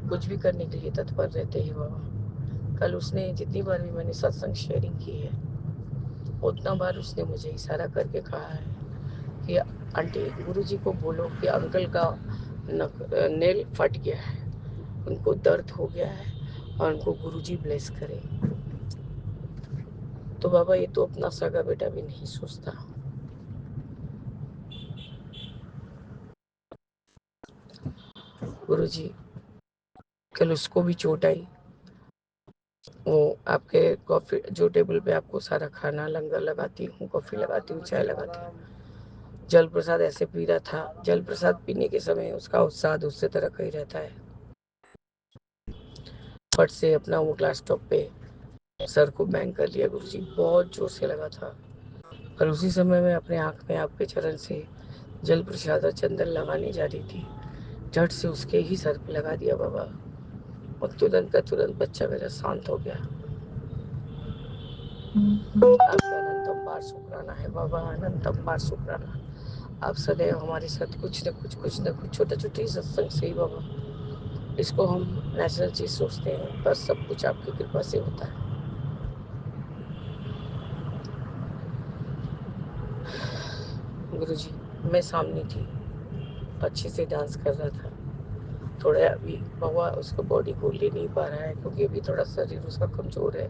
कुछ भी करने के लिए तत्पर रहते हैं बाबा। कल उसने जितनी बार भी मैंने सत्संग शेयरिंग की है, उतना बार उसने मुझे इशारा करके कहा है कि आंटी गुरुजी को बोलो कि अंकल का नेल फट गया है, उनको दर्द हो गया है और उनको गुरुजी ब्लेस करे। तो बाबा ये तो अपना सगा बेटा भी नहीं सोचता। गुरुजी कल उसको भी चोट आई, वो आपके कॉफ़ी जो टेबल पे आपको सारा खाना लंगर लगाती हूँ, कॉफ़ी लगाती हूँ, चाय लगाती हूँ, जल प्रसाद ऐसे पी रहा था। जल प्रसाद पीने के समय उसका उत्साह दूसरे तरह का ही रहता है। फट से अपना वो ग्लास टॉप पे सर को बैंग कर लिया गुरुजी, बहुत जोर से लगा था। और उसी समय मैं अपने आँख में आपके चरण से जल प्रसाद और चंदन लगाने जा रही थी, झट से उसके ही सर पे लगा दिया बाबा, और तुरंत का तुरंत बच्चा मेरा शांत हो गया। आपका अनंतम बार शुक्राना है बाबा, अनंतम बार शुक्राना। आप सदैव हमारे साथ कुछ न कुछ छोटा छोटी सत्संग से ही बाबा, इसको हम नेचुरल चीज़ सोचते हैं, पर सब कुछ आपकी कृपा से होता है। गुरुजी मैं सामने थी, अच्छे से डांस कर रहा था। थोड़ा अभी बाबा उसको बॉडी को ले नहीं पा रहा है, क्योंकि अभी थोड़ा शरीर उसका कमज़ोर है।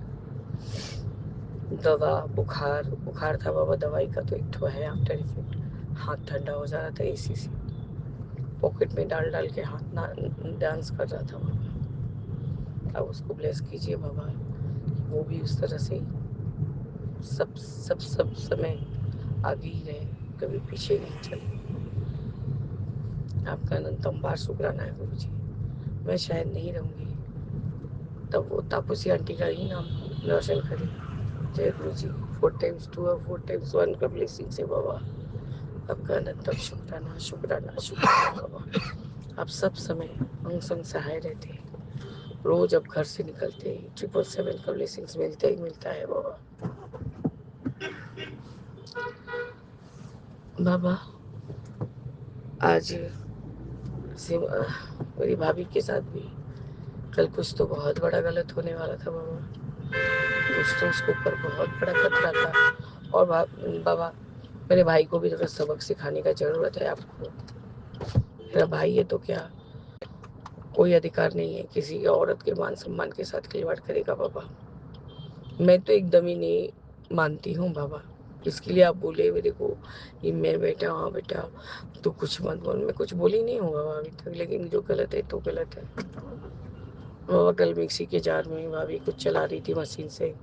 दवा बुखार बुखार था बाबा, दवाई का तो एक तो है आफ्टर इफेक्ट। हाथ ठंडा हो जा रहा था एसी से, पॉकेट में डाल डाल के हाथ ना डांस कर रहा था बाबा। अब उसको ब्लेस कीजिए बाबा, वो भी उस तरह से सब समय आगे ही रहे, कभी पीछे नहीं चले। आपका अनंतम बार शुक्राना है गुरु जी। मैं शायद नहीं रहूँगी, तब वो तापसी आंटी का ही नाम रोशन करे। जय गुरु जी। 4 times 2 और 4 times 1 का ब्लेसिंग से बाबा, आपका अनंतम शुक्राना शुक्राना शुक्राना बाबा। आप सब समय अंग संग सहाय रहते हैं। रोज अब घर से निकलते ही 777 का ब्लेसिंग्स मिलता ही मिलता है बाबा। बाबा आज से मेरी भाभी के साथ भी कल कुछ तो बहुत बड़ा गलत होने वाला था बाबा। कुछ तो उसके ऊपर बहुत बड़ा खतरा था। और बाबा मेरे भाई को भी थोड़ा सबक सिखाने का ज़रूरत है आपको। मेरा भाई है तो क्या, कोई अधिकार नहीं है किसी औरत के मान सम्मान के साथ खिलवाड़ करेगा बाबा। मैं तो एकदम ही नहीं मानती हूँ बाबा। इसके लिए आप बोले मेरे को कि मैं बेटा, हाँ बेटा तो कुछ मत बोल। मैं कुछ बोली नहीं हूँ बाबा अभी तक, लेकिन जो गलत है तो गलत है। बाबा कल मिक्सी के जार में भाभी कुछ चला रही थी मशीन से,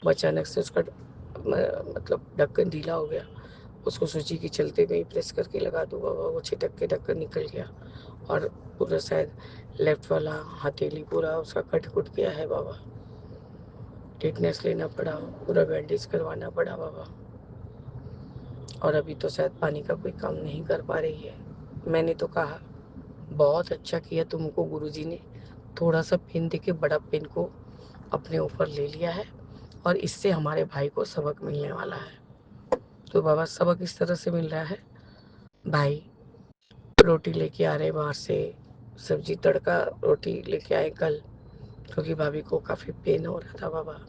अचानक से उसका मतलब ढक्कन ढीला हो गया। उसको सोची कि चलते में ही प्रेस करके लगा दूँ बाबा, वो छिटक के ढक्कन निकल गया और पूरा शायद लेफ्ट वाला हथेली पूरा उसका कट कुट गया है बाबा। टिटनेस लेना पड़ा, पूरा बैंडेज करवाना पड़ा बाबा। और अभी तो शायद पानी का कोई काम नहीं कर पा रही है। मैंने तो कहा बहुत अच्छा किया तुमको गुरुजी ने थोड़ा सा पेन दे के बड़ा पेन को अपने ऊपर ले लिया है, और इससे हमारे भाई को सबक मिलने वाला है। तो बाबा सबक इस तरह से मिल रहा है, भाई रोटी लेके आ रहे बाहर से, सब्जी तड़का रोटी लेके आए कल, क्योंकि भाभी को काफ़ी पेन हो रहा था बाबा।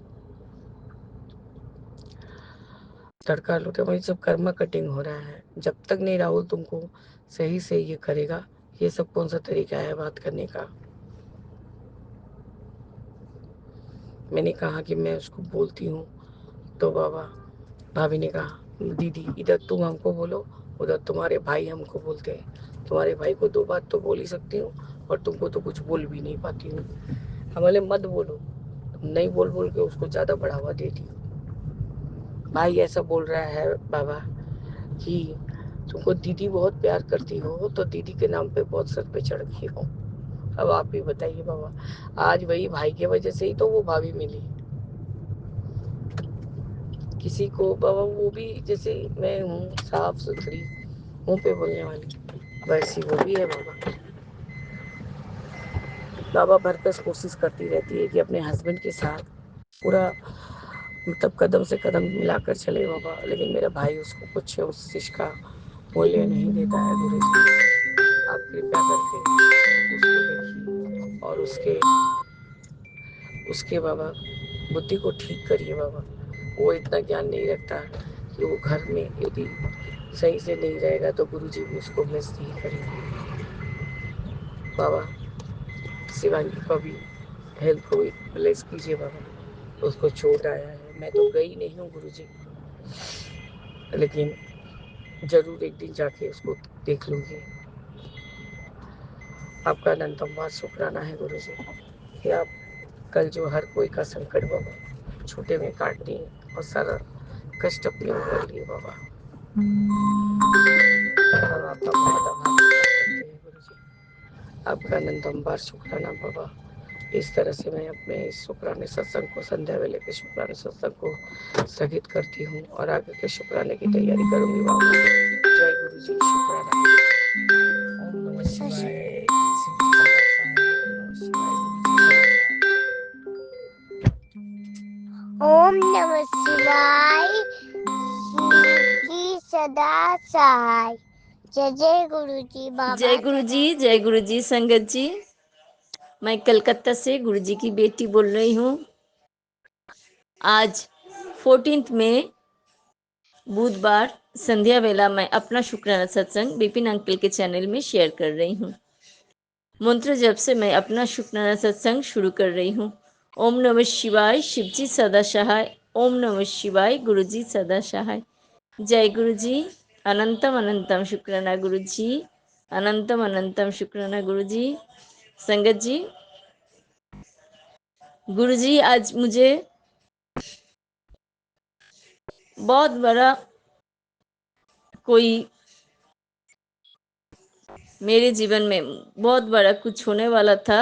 तड़का लोटे वही सब कर्मा कटिंग हो रहा है। जब तक नहीं राहुल तुमको सही से ये करेगा, ये सब कौन सा तरीका है बात करने का। मैंने कहा कि मैं उसको बोलती हूँ, तो बाबा भाभी ने कहा दीदी इधर तुम हमको बोलो, उधर तुम्हारे भाई हमको बोलते हैं। तुम्हारे भाई को दो बात तो बोल ही सकती हूँ, और तुमको तो कुछ बोल भी नहीं पाती हूँ। हमारे मत बोलो, नहीं बोल बोल के उसको ज़्यादा बढ़ावा देती हूँ। भाई ऐसा बोल रहा है बाबा कि तुमको दीदी बहुत प्यार करती हो, तो दीदी के नाम पे बहुत सर पे चढ़ गई हो। अब आप भी बताइए बाबा, आज वही भाई की वजह से ही तो वो भाभी मिली। किसी को बाबा वो भी जैसे मैं हूँ साफ सुथरी मुंह पे बोलने वाली, वैसी वो भी है बाबा। बाबा भरकस कोशिश करती रहती है कि अपने हस्बैंड के साथ पूरा मतलब कदम से कदम मिलाकर चले बाबा, लेकिन मेरा भाई उसको कुछ उस चीज का मूल्य नहीं देता है। गुरु जी आप कृपया करके उसको देखिए और उसके उसके बाबा बुद्धि को ठीक करिए बाबा। वो इतना ज्ञान नहीं रखता कि वो घर में यदि सही से नहीं रहेगा तो गुरुजी भी उसको ब्लेस नहीं करेंगे बाबा। शिवांगी को भी हेल्थ को भी ब्लेस कीजिए बाबा। उसको चोट आया है, मैं तो गई नहीं हूँ गुरुजी, लेकिन जरूर एक दिन जाके उसको देख लूंगी। आपका अनंतम शुक्राना है गुरुजी कि आप कल जो हर कोई का संकट बाबा छोटे में काट दिए और सारा कष्ट अपने ऊपर लिए बाबा। हम आपका बहुत आभार प्रकट करते हैं गुरुजी। आपका अनंतम शुक्राना बाबा। इस तरह से मैं अपने इस शुक्राने सत्संग को, संध्या वेले के शुक्राने सत्संग को स्थगित करती हूँ और आगे के शुक्राने की तैयारी करूंगी बाबा। जय गुरु जी। शुक्राना। ओम नमः शिवाय। शिव जी सदा सहाय। ओम नमः शिवाय। गुरु जी सदा सहाय। ओम नमः शिवाय। शिव जी सदा सहाय। जय जय गुरु जी बाबा। जय गुरु जी, जय गुरु जी। संगत जी, मैं कलकत्ता से गुरु जी की बेटी बोल रही हूँ। आज 14 में बुधवार संध्या वेला मैं अपना शुक्राना सत्संग विपिन अंकल के चैनल में शेयर कर रही हूँ। मंत्र जब से मैं अपना शुक्राना सत्संग शुरू कर रही हूँ। ओम नमः शिवाय। शिव जी सदा सहाय। ओम नमः शिवाय। गुरु जी सदा सहाय। जय गुरु जी। अनंतम अनंतम शुक्राना गुरु जी। अनंतम अनंतम शुक्राना गुरु जी। संगत जी, गुरु जी आज मुझे बहुत बड़ा कोई मेरे जीवन में बहुत बड़ा कुछ होने वाला था।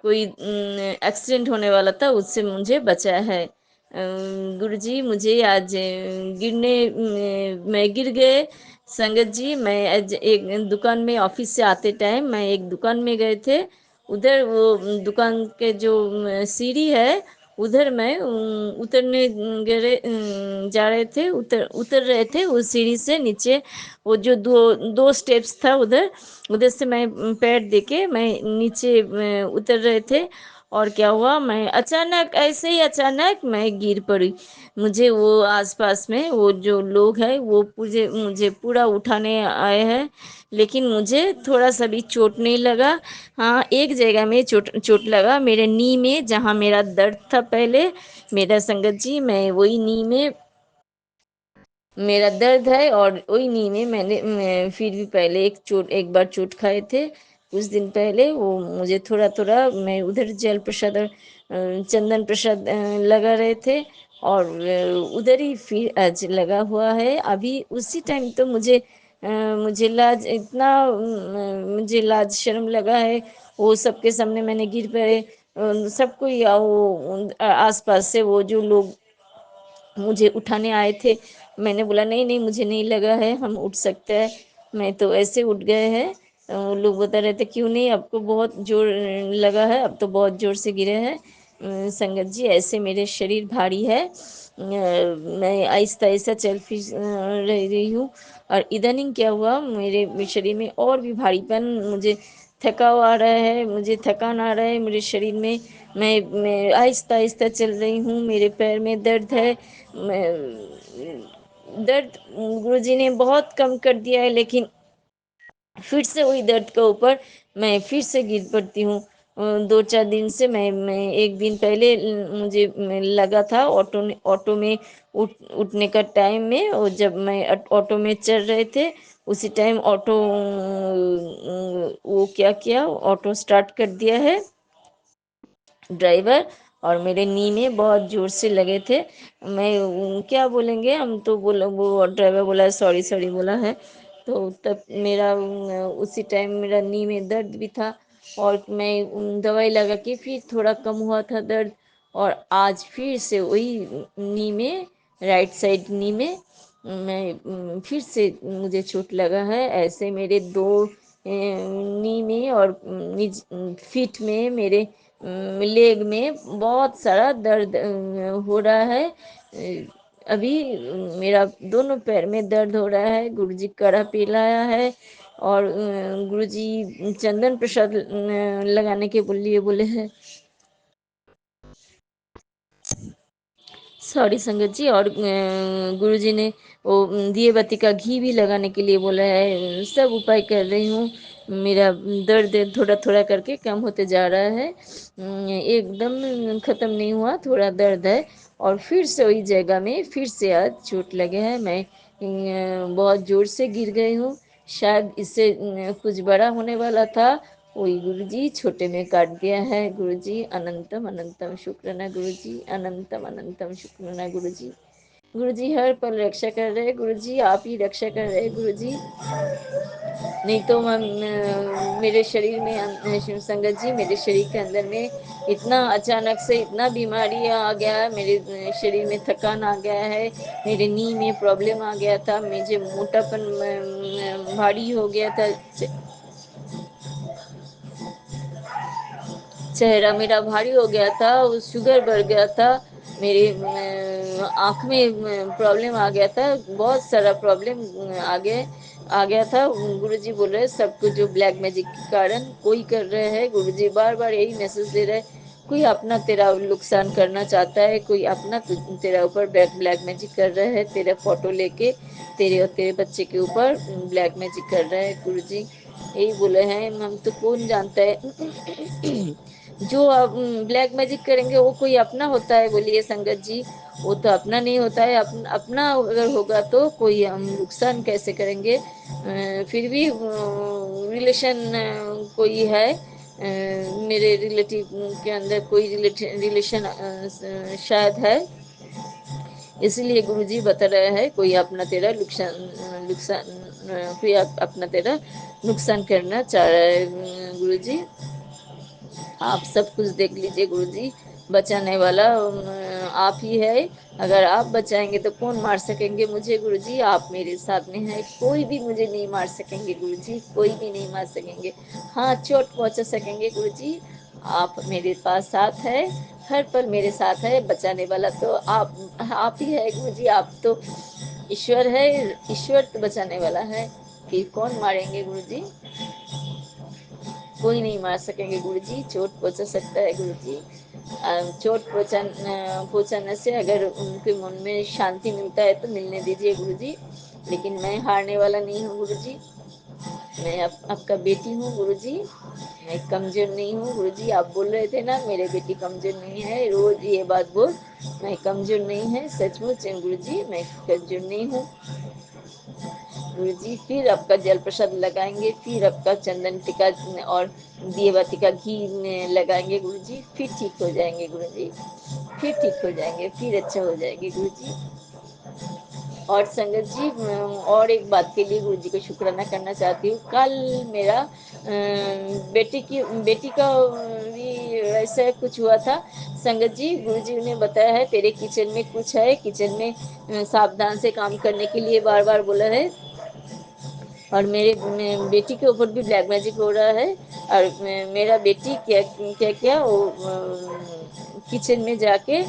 कोई एक्सीडेंट होने वाला था, उससे मुझे बचा है। गुरुजी मुझे आज मैं गिर गए। संगत जी, मैं आज एक दुकान में ऑफिस से आते टाइम मैं एक दुकान में गए थे। उधर वो दुकान के जो सीढ़ी है उधर मैं उतरने गए जा रहे थे, उतर उतर रहे थे उस सीढ़ी से नीचे। वो जो दो दो स्टेप्स था उधर उधर से मैं पैर देके मैं नीचे उतर रहे थे। और क्या हुआ, मैं अचानक ऐसे ही अचानक मैं गिर पड़ी। मुझे वो आसपास में वो जो लोग हैं वो मुझे पूरा उठाने आए हैं, लेकिन मुझे थोड़ा सा भी चोट नहीं लगा। हाँ, एक जगह में चोट चोट लगा मेरे नी में, जहाँ मेरा दर्द था पहले। मेरा संगत जी, मैं वही नी में मेरा दर्द है और वही नी में मैं फिर भी पहले एक बार चोट खाए थे। कुछ दिन पहले वो मुझे थोड़ा थोड़ा, मैं उधर जल प्रसाद और चंदन प्रसाद लगा रहे थे, और उधर ही फिर आज लगा हुआ है। अभी उसी टाइम तो मुझे लाज इतना मुझे लाज शर्म लगा है, वो सबके सामने मैंने गिर पड़े। सबको या वो आसपास से वो जो लोग मुझे उठाने आए थे, मैंने बोला नहीं नहीं मुझे नहीं लगा है, हम उठ सकते हैं। मैं तो ऐसे उठ गए हैं। वो लोग बता रहे थे क्यों नहीं, आपको बहुत जोर लगा है, अब तो बहुत जोर से गिरे हैं। संगत जी, ऐसे मेरे शरीर भारी है। मैं आहिस्ता आहिस्ता चल फिर रह रही हूँ। और इदानीं क्या हुआ, मेरे शरीर में और भी भारीपन, मुझे थकाव आ रहा है, मुझे थकान आ रहा है मेरे शरीर में। मैं आहिस्ता आहिस्ता चल रही हूँ, मेरे पैर में दर्द है। दर्द गुरुजी ने बहुत कम कर दिया है, लेकिन फिर से वही दर्द के ऊपर मैं फिर से गिर पड़ती हूँ। 2-4 दिन से मैं एक दिन पहले मुझे लगा था ऑटो में उठने का टाइम में, और जब मैं ऑटो में चढ़ रहे थे उसी टाइम ऑटो वो क्या किया, ऑटो स्टार्ट कर दिया है ड्राइवर, और मेरे नी में बहुत जोर से लगे थे। मैं क्या बोलेंगे, हम तो बोला, वो ड्राइवर बोला सॉरी सॉरी बोला है। तो तब मेरा उसी टाइम मेरा नी में दर्द भी था, और मैं दवाई लगा के फिर थोड़ा कम हुआ था दर्द। और आज फिर से वही नी में, राइट साइड नी में मैं फिर से मुझे चोट लगा है। ऐसे मेरे दो नी में और निज फीट में, मेरे लेग में बहुत सारा दर्द हो रहा है। अभी मेरा दोनों पैर में दर्द हो रहा है। गुरुजी काढ़ा पिलाया है, और गुरुजी चंदन प्रसाद लगाने के लिए बोले हैं। सॉरी संगत जी, और गुरुजी ने वो दिए बत्ती का घी भी लगाने के लिए बोला है। सब उपाय कर रही हूँ, मेरा दर्द थोड़ा थोड़ा करके कम होते जा रहा है। एकदम खत्म नहीं हुआ, थोड़ा दर्द है। और फिर से वही जगह में फिर से आज चोट लगे है। मैं बहुत जोर से गिर गई हूँ। शायद इससे कुछ बड़ा होने वाला था, वही गुरुजी छोटे में काट दिया है। गुरुजी अनंतम अनंतम शुक्राना, गुरुजी अनंतम अनंतम शुक्राना। गुरुजी, गुरुजी हर पल रक्षा कर रहे, गुरुजी आप ही रक्षा कर रहे गुरुजी। नहीं तो मेरे शरीर में शिव संगत जी, मेरे शरीर के अंदर में इतना अचानक से इतना बीमारी आ गया है, मेरे शरीर में थकान आ गया है, मेरे नी में प्रॉब्लम आ गया था, मुझे मोटापन भारी हो गया था, चेहरा मेरा भारी हो गया था, शुगर बढ़ गया था, मेरे आँख में प्रॉब्लम आ गया था, बहुत सारा प्रॉब्लम आ गया था। गुरुजी बोल रहे सब कुछ जो ब्लैक मैजिक के कारण कोई कर रहे हैं। गुरुजी बार बार यही मैसेज दे रहे हैं, कोई अपना तेरा नुकसान करना चाहता है, कोई अपना तेरा ऊपर ब्लैक मैजिक कर रहा है, तेरा फोटो लेके तेरे और तेरे बच्चे के ऊपर ब्लैक मैजिक कर रहा है। गुरुजी यही बोले हैं, हम तो कौन जानता है जो आप ब्लैक मैजिक करेंगे वो कोई अपना होता है? बोलिए संगत जी, वो तो अपना नहीं होता है। अपना अगर होगा तो कोई हम नुकसान कैसे करेंगे? फिर भी रिलेशन कोई है, मेरे रिलेटिव के अंदर कोई रिलेशन शायद है, इसलिए गुरुजी बता रहे हैं कोई अपना तेरा नुकसान नुकसान कोई अपना तेरा नुकसान करना चाह रहा है। गुरुजी आप सब कुछ देख लीजिए, गुरुजी बचाने वाला आप ही है। अगर आप बचाएंगे तो कौन मार सकेंगे मुझे? गुरुजी आप मेरे साथ में हैं, कोई भी मुझे नहीं मार सकेंगे गुरुजी, कोई भी नहीं मार सकेंगे। हाँ, चोट पहुंचा सकेंगे गुरुजी, आप मेरे पास साथ है, हर पल मेरे साथ है। बचाने वाला तो आप ही है गुरुजी, आप तो ईश्वर है, ईश्वर तो बचाने वाला है, फिर कौन मारेंगे गुरुजी? कोई नहीं मार सकेंगे गुरुजी। चोट पहुंचा सकता है गुरुजी, चोट पहुंचाने से अगर उनके मन में शांति मिलता है तो मिलने दीजिए गुरुजी, लेकिन मैं हारने वाला नहीं हूँ गुरुजी। मैं आपका बेटी हूँ गुरुजी, मैं कमज़ोर नहीं हूँ गुरुजी। आप बोल रहे थे ना मेरे बेटी कमज़ोर नहीं है, रोज़ ये बात बोल। मैं कमज़ोर नहीं है, सचमुच गुरुजी मैं कमज़ोर नहीं हूँ गुरुजी। फिर आपका जल प्रसाद लगाएंगे, फिर आपका चंदन टीका और दिए बाती का घी लगाएंगे गुरुजी, फिर ठीक हो जाएंगे गुरुजी, फिर ठीक हो जाएंगे, फिर अच्छा हो जाएंगे गुरुजी। और संगत जी और एक बात के लिए गुरुजी को शुक्राना करना चाहती हूँ। कल मेरा बेटी का भी ऐसा कुछ हुआ था संगत जी। गुरुजी ने बताया है तेरे किचन में कुछ है, किचन में सावधान से काम करने के लिए बार बार बोला है। और मेरे बेटी के ऊपर भी ब्लैक मैजिक हो रहा है। और मेरा बेटी क्या क्या क्या वो किचन में जाके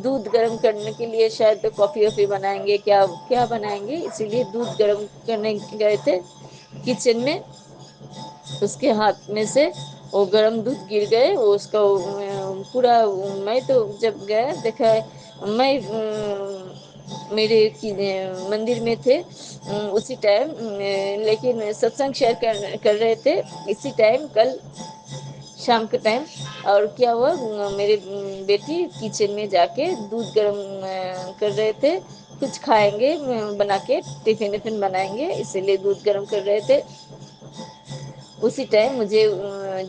दूध गर्म करने के लिए शायद तो कॉफ़ी वॉफ़ी बनाएंगे, क्या क्या बनाएंगे, इसीलिए दूध गर्म करने गए थे किचन में। उसके हाथ में से वो गर्म दूध गिर गए, वो उसका पूरा। मैं तो जब गया देखा मैं मेरे मंदिर में थे उसी टाइम, लेकिन सत्संग शेयर कर रहे थे इसी टाइम कल शाम के टाइम। और क्या हुआ मेरे बेटी किचन में जाके दूध गर्म कर रहे थे, कुछ खाएंगे बना के, टिफिन विफिन बनाएंगे इसीलिए दूध गर्म कर रहे थे। उसी टाइम मुझे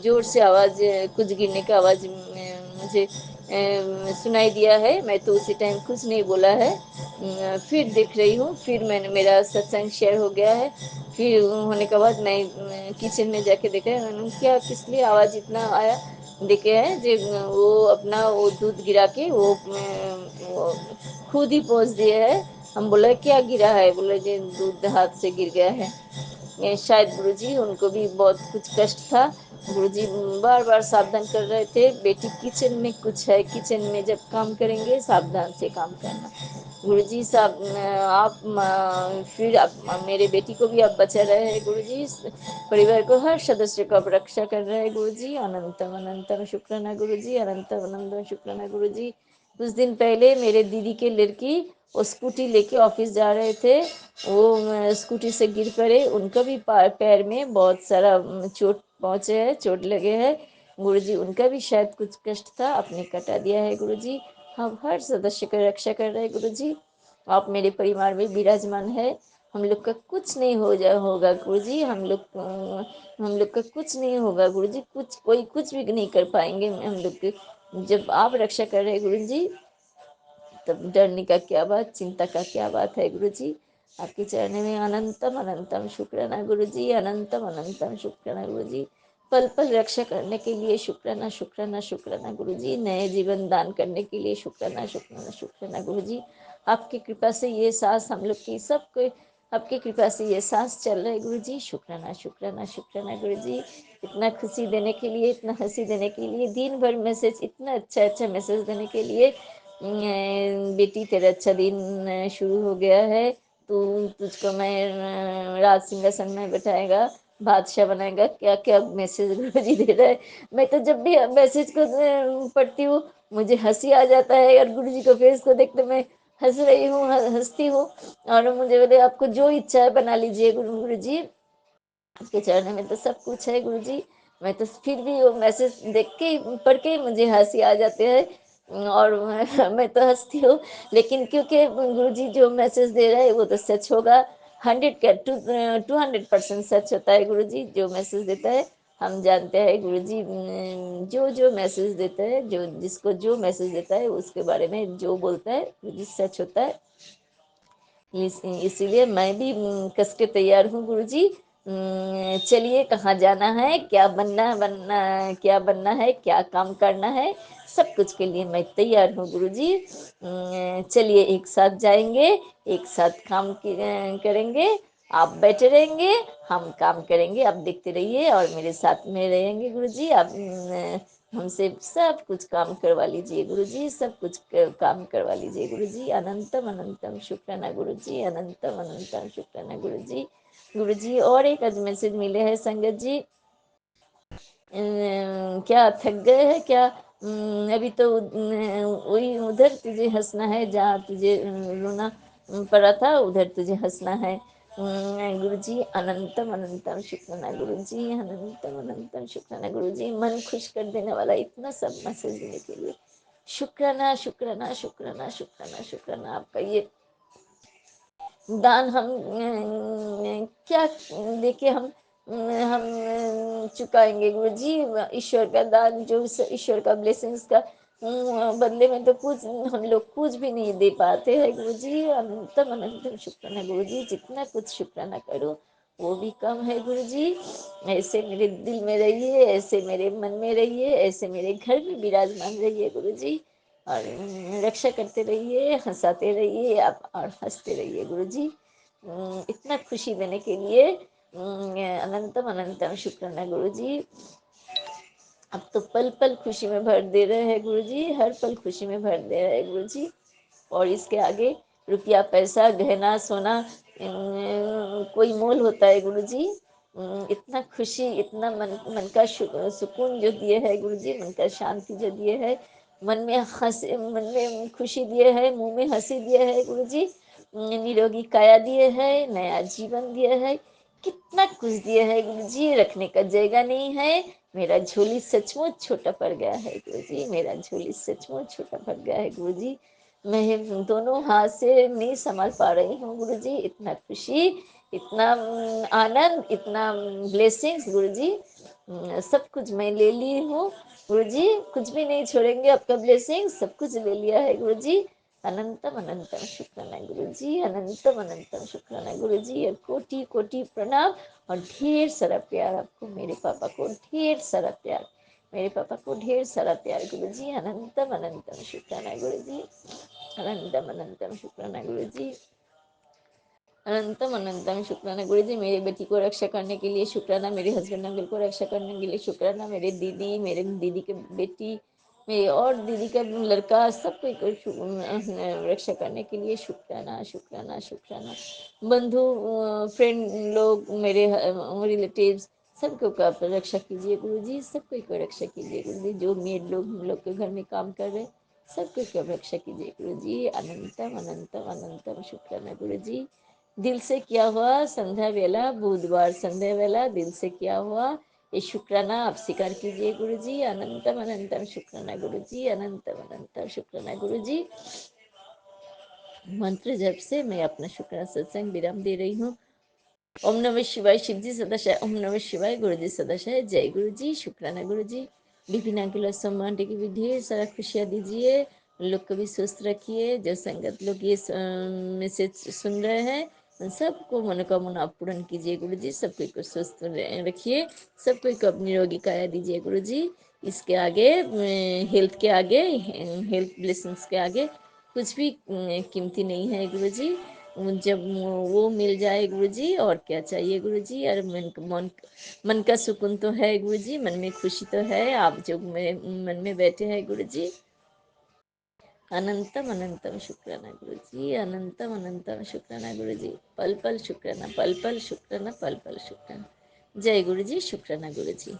जोर से आवाज़, कुछ गिरने का आवाज़ मुझे सुनाई दिया है। मैं तो उसी टाइम कुछ नहीं बोला है। फिर देख रही हूँ, फिर मैंने मेरा सत्संग शेयर हो गया है। फिर होने के बाद मैं किचन में जाके देखा, मैंने क्या किस लिए आवाज़ इतना आया, देखे है जो वो अपना वो दूध गिरा के वो खुद ही पहुँच दिए है। हम बोले क्या गिरा है, बोले जी दूध हाथ से गिर गया है। शायद गुरुजी उनको भी बहुत कुछ कष्ट था। गुरुजी बार बार सावधान कर रहे थे, बेटी किचन में कुछ है, किचन में जब काम करेंगे सावधान से काम करना। गुरुजी साहब आप फिर आप मेरे बेटी को भी आप बचा रहे हैं गुरुजी, परिवार को हर सदस्य को आप रक्षा कर रहे हैं गुरुजी। अनंतम अनंतम शुक्राना गुरुजी, अनंतम अनंतम शुक्राना गुरुजी। कुछ दिन पहले मेरे दीदी के लड़की वो स्कूटी लेके ऑफिस जा रहे थे, वो स्कूटी से गिर पड़े, उनका भी पैर में बहुत सारा चोट पहुँचे है, चोट लगे हैं गुरुजी। उनका भी शायद कुछ कष्ट था, आपने कटा दिया है गुरुजी। हम हर सदस्य की रक्षा कर रहे हैं गुरुजी। आप मेरे परिवार में विराजमान है, हम लोग का कुछ नहीं होगा गुरुजी। हम लोग का कुछ नहीं होगा गुरुजी, कुछ कोई कुछ भी नहीं कर पाएंगे हम लोग के। जब आप रक्षा कर रहे हैं गुरुजी, तब डरने का क्या बात, चिंता का क्या बात है गुरुजी। आपके चरण में अनंतम अनंतम शुक्राना गुरुजी, अनंतम अनंतम शुक्राना गुरुजी। पल पल रक्षा करने के लिए शुक्राना शुक्राना शुक्राना गुरुजी। नए जीवन दान करने के लिए शुक्राना शुक्राना शुक्राना गुरुजी। आपकी कृपा से ये सांस हम लोग की सबको, आपकी कृपा से ये सांस चल रहे गुरुजी। शुक्राना शुक्राना शुक्राना गुरुजी। इतना खुशी देने के लिए, इतना हंसी देने के लिए, दिन भर मैसेज, इतना अच्छा अच्छा मैसेज देने के लिए। बेटी तेरा अच्छा दिन शुरू हो गया है, तू तुझको मैं राज सिंहासन में बैठाएगा, बादशाह बनाएगा, क्या क्या मैसेज गुरुजी दे रहा है। मैं तो जब भी मैसेज को पढ़ती हूँ मुझे हंसी आ जाता है, और गुरुजी को फेस को देखते मैं हंस रही हूँ, हंसती हूँ। और मुझे बोले आपको जो इच्छा है बना लीजिए गुरुजी, आपके चरण में तो सब कुछ है गुरुजी। मैं तो फिर भी वो मैसेज देख के पढ़ के मुझे हंसी आ जाते हैं, और मैं तो हंसती हूँ। लेकिन क्योंकि गुरुजी जो मैसेज दे रहे हैं वो तो सच होगा, 200% सच होता है गुरुजी जो मैसेज देता है। हम जानते हैं गुरुजी जो जो मैसेज देता है, जो जिसको जो मैसेज देता है उसके बारे में जो बोलता है गुरुजी सच होता है। इसीलिए मैं भी कस के तैयार हूँ गुरुजी। चलिए कहाँ जाना है, क्या बनना क्या बनना है, क्या काम करना है, सब कुछ के लिए मैं तैयार हूँ गुरुजी। चलिए एक साथ जाएंगे, एक साथ काम करेंगे। आप बैठे रहेंगे, हम काम करेंगे, आप देखते रहिए और मेरे साथ में रहेंगे गुरुजी। आप हमसे सब कुछ काम करवा लीजिए गुरुजी, सब कुछ काम करवा लीजिए गुरुजी। अनंतम अनंतम शुक्राना गुरुजी, अनंतम अनंतम शुक्राना गुरुजी। गुरुजी और एक आज मैसेज मिले हैं संगत जी। क्या थक गए हैं क्या? अभी तो वही उधर तुझे हंसना है, जहाँ तुझे रोना पड़ा था उधर तुझे हंसना है। गुरु जी अनंतम अनंतम शुक्राना गुरु जी, अनंतम अनंतम शुक्राना गुरु जी, मन खुश कर देने वाला इतना सब मैसेज देने के लिए शुक्राना शुक्राना शुक्राना शुक्राना शुक्राना। आपका ये दान हम क्या देके हम चुकाएंगे गुरु जी। ईश्वर का दान जो ईश्वर का ब्लेसिंग्स का बदले में तो कुछ हम लोग कुछ भी नहीं दे पाते हैं गुरु जी। अनंतम अनंतम शुक्राना गुरु जी, जितना कुछ शुक्राना करो वो भी कम है गुरु जी। ऐसे मेरे दिल में रहिए, ऐसे मेरे मन में रहिए, ऐसे मेरे घर में विराजमान रहिए गुरु जी, और रक्षा करते रहिए, हंसाते रहिए आप और हंसते रहिए गुरु जी। इतना खुशी देने के लिए अनंतम अनंतम शुक्राना गुरु जी। अब तो पल पल खुशी में भर दे रहे हैं गुरु जी, हर पल खुशी में भर दे रहे हैं गुरु जी। और इसके आगे रुपया पैसा गहना सोना कोई मोल होता है गुरु जी। इतना खुशी, इतना मन का सुकून जो दिए है गुरु जी, मन का शांति जो दिए है, मन में खुशी दिए है, मुंह में हंसी दिए है गुरु जी, निरोगी काया दिए है, नया जीवन दिए है, कितना कुछ दिए है गुरु जी, रखने का जगह नहीं है। मेरा झोली सचमुच छोटा पड़ गया है गुरु जी, मेरा झोली सचमुच छोटा पड़ गया है गुरु जी। मैं दोनों हाथ से नहीं संभाल पा रही हूँ गुरु जी, इतना खुशी, इतना आनंद, इतना ब्लेसिंग्स गुरु जी। सब कुछ मैं ले ली हूँ गुरु जी, कुछ भी नहीं छोड़ेंगे आपका ब्लेसिंग, सब कुछ ले लिया है गुरु जी। अनंतम अनंतम शुक्राना गुरु जी, अनंतम अनंतम शुक्राना गुरु जी, और कोटि कोटि प्रणाम और ढेर सारा प्यार आपको, मेरे पापा को ढेर सारा प्यार, मेरे पापा को ढेर सारा प्यार गुरु जी। अनंतम अनंतम शुक्राना गुरु जी, अनंतम अनंतम शुक्राना गुरु जी, अनंतम अनंतम शुक्राना गुरु जी। मेरी बेटी को रक्षा करने के लिए शुक्राना, मेरे हस्बैंड अंकल को रक्षा करने के लिए शुक्राना, मेरे दीदी के बेटी, मेरे और दीदी का लड़का, सबको रक्षा करने के लिए शुक्राना शुक्राना शुक्राना। बंधु फ्रेंड लोग, मेरे रिलेटिव्स, सबको का रक्षा कीजिए गुरु जी, सबको को रक्षा कीजिए गुरु जी। जो मेड लोग हम लोग के घर में काम कर रहे, सबको को रक्षा कीजिए गुरु जी। अनंतम अनंतम अनंतम शुक्राना गुरु जी। दिल से किया हुआ संध्या वेला, बुधवार संध्या वेला दिल से किया हुआ ये शुक्राना आप स्वीकार कीजिए गुरु जी। अनंतम अनंतम शुक्राना गुरु जी, अनंतम अनंतम शुक्राना गुरु जी। मंत्र जप से मैं अपना शुक्राना सत्संग विराम दे रही हूँ। ओम नमः शिवाय, शिव जी सदाशय, ओम नमः शिवाय, गुरु जी सदाशय, जय गुरु जी, शुक्राना गुरु जी। विभिन्न अंकुल सम्मान की भी ढेर सारा खुशियाँ दीजिए, उन लोग को भी स्वस्थ रखिए। जो संगत लोग ये मैसेज सुन रहे हैं उन सबको मनोकामना पूर्ण कीजिए गुरु जी, सबको को स्वस्थ रखिए, सबको को अपनी निरोगी काया दीजिए गुरु जी। इसके आगे हेल्थ के आगे, हेल्थ ब्लेसिंग्स के आगे कुछ भी कीमती नहीं है गुरु जी। जब वो मिल जाए गुरु जी, और क्या चाहिए गुरु जी। और मन का सुकून तो है गुरु जी, मन में खुशी तो है, आप जो मेरे मन में बैठे हैं गुरु जी। अनंतम अनंतम शुक्राना गुरु जी, अनंतम अनंतम शुक्राना गुरु जी। पल पल शुक्राना, पल पल शुक्राना, पल पल शुक्राना। जय गुरु जी, शुक्राना गुरु जी।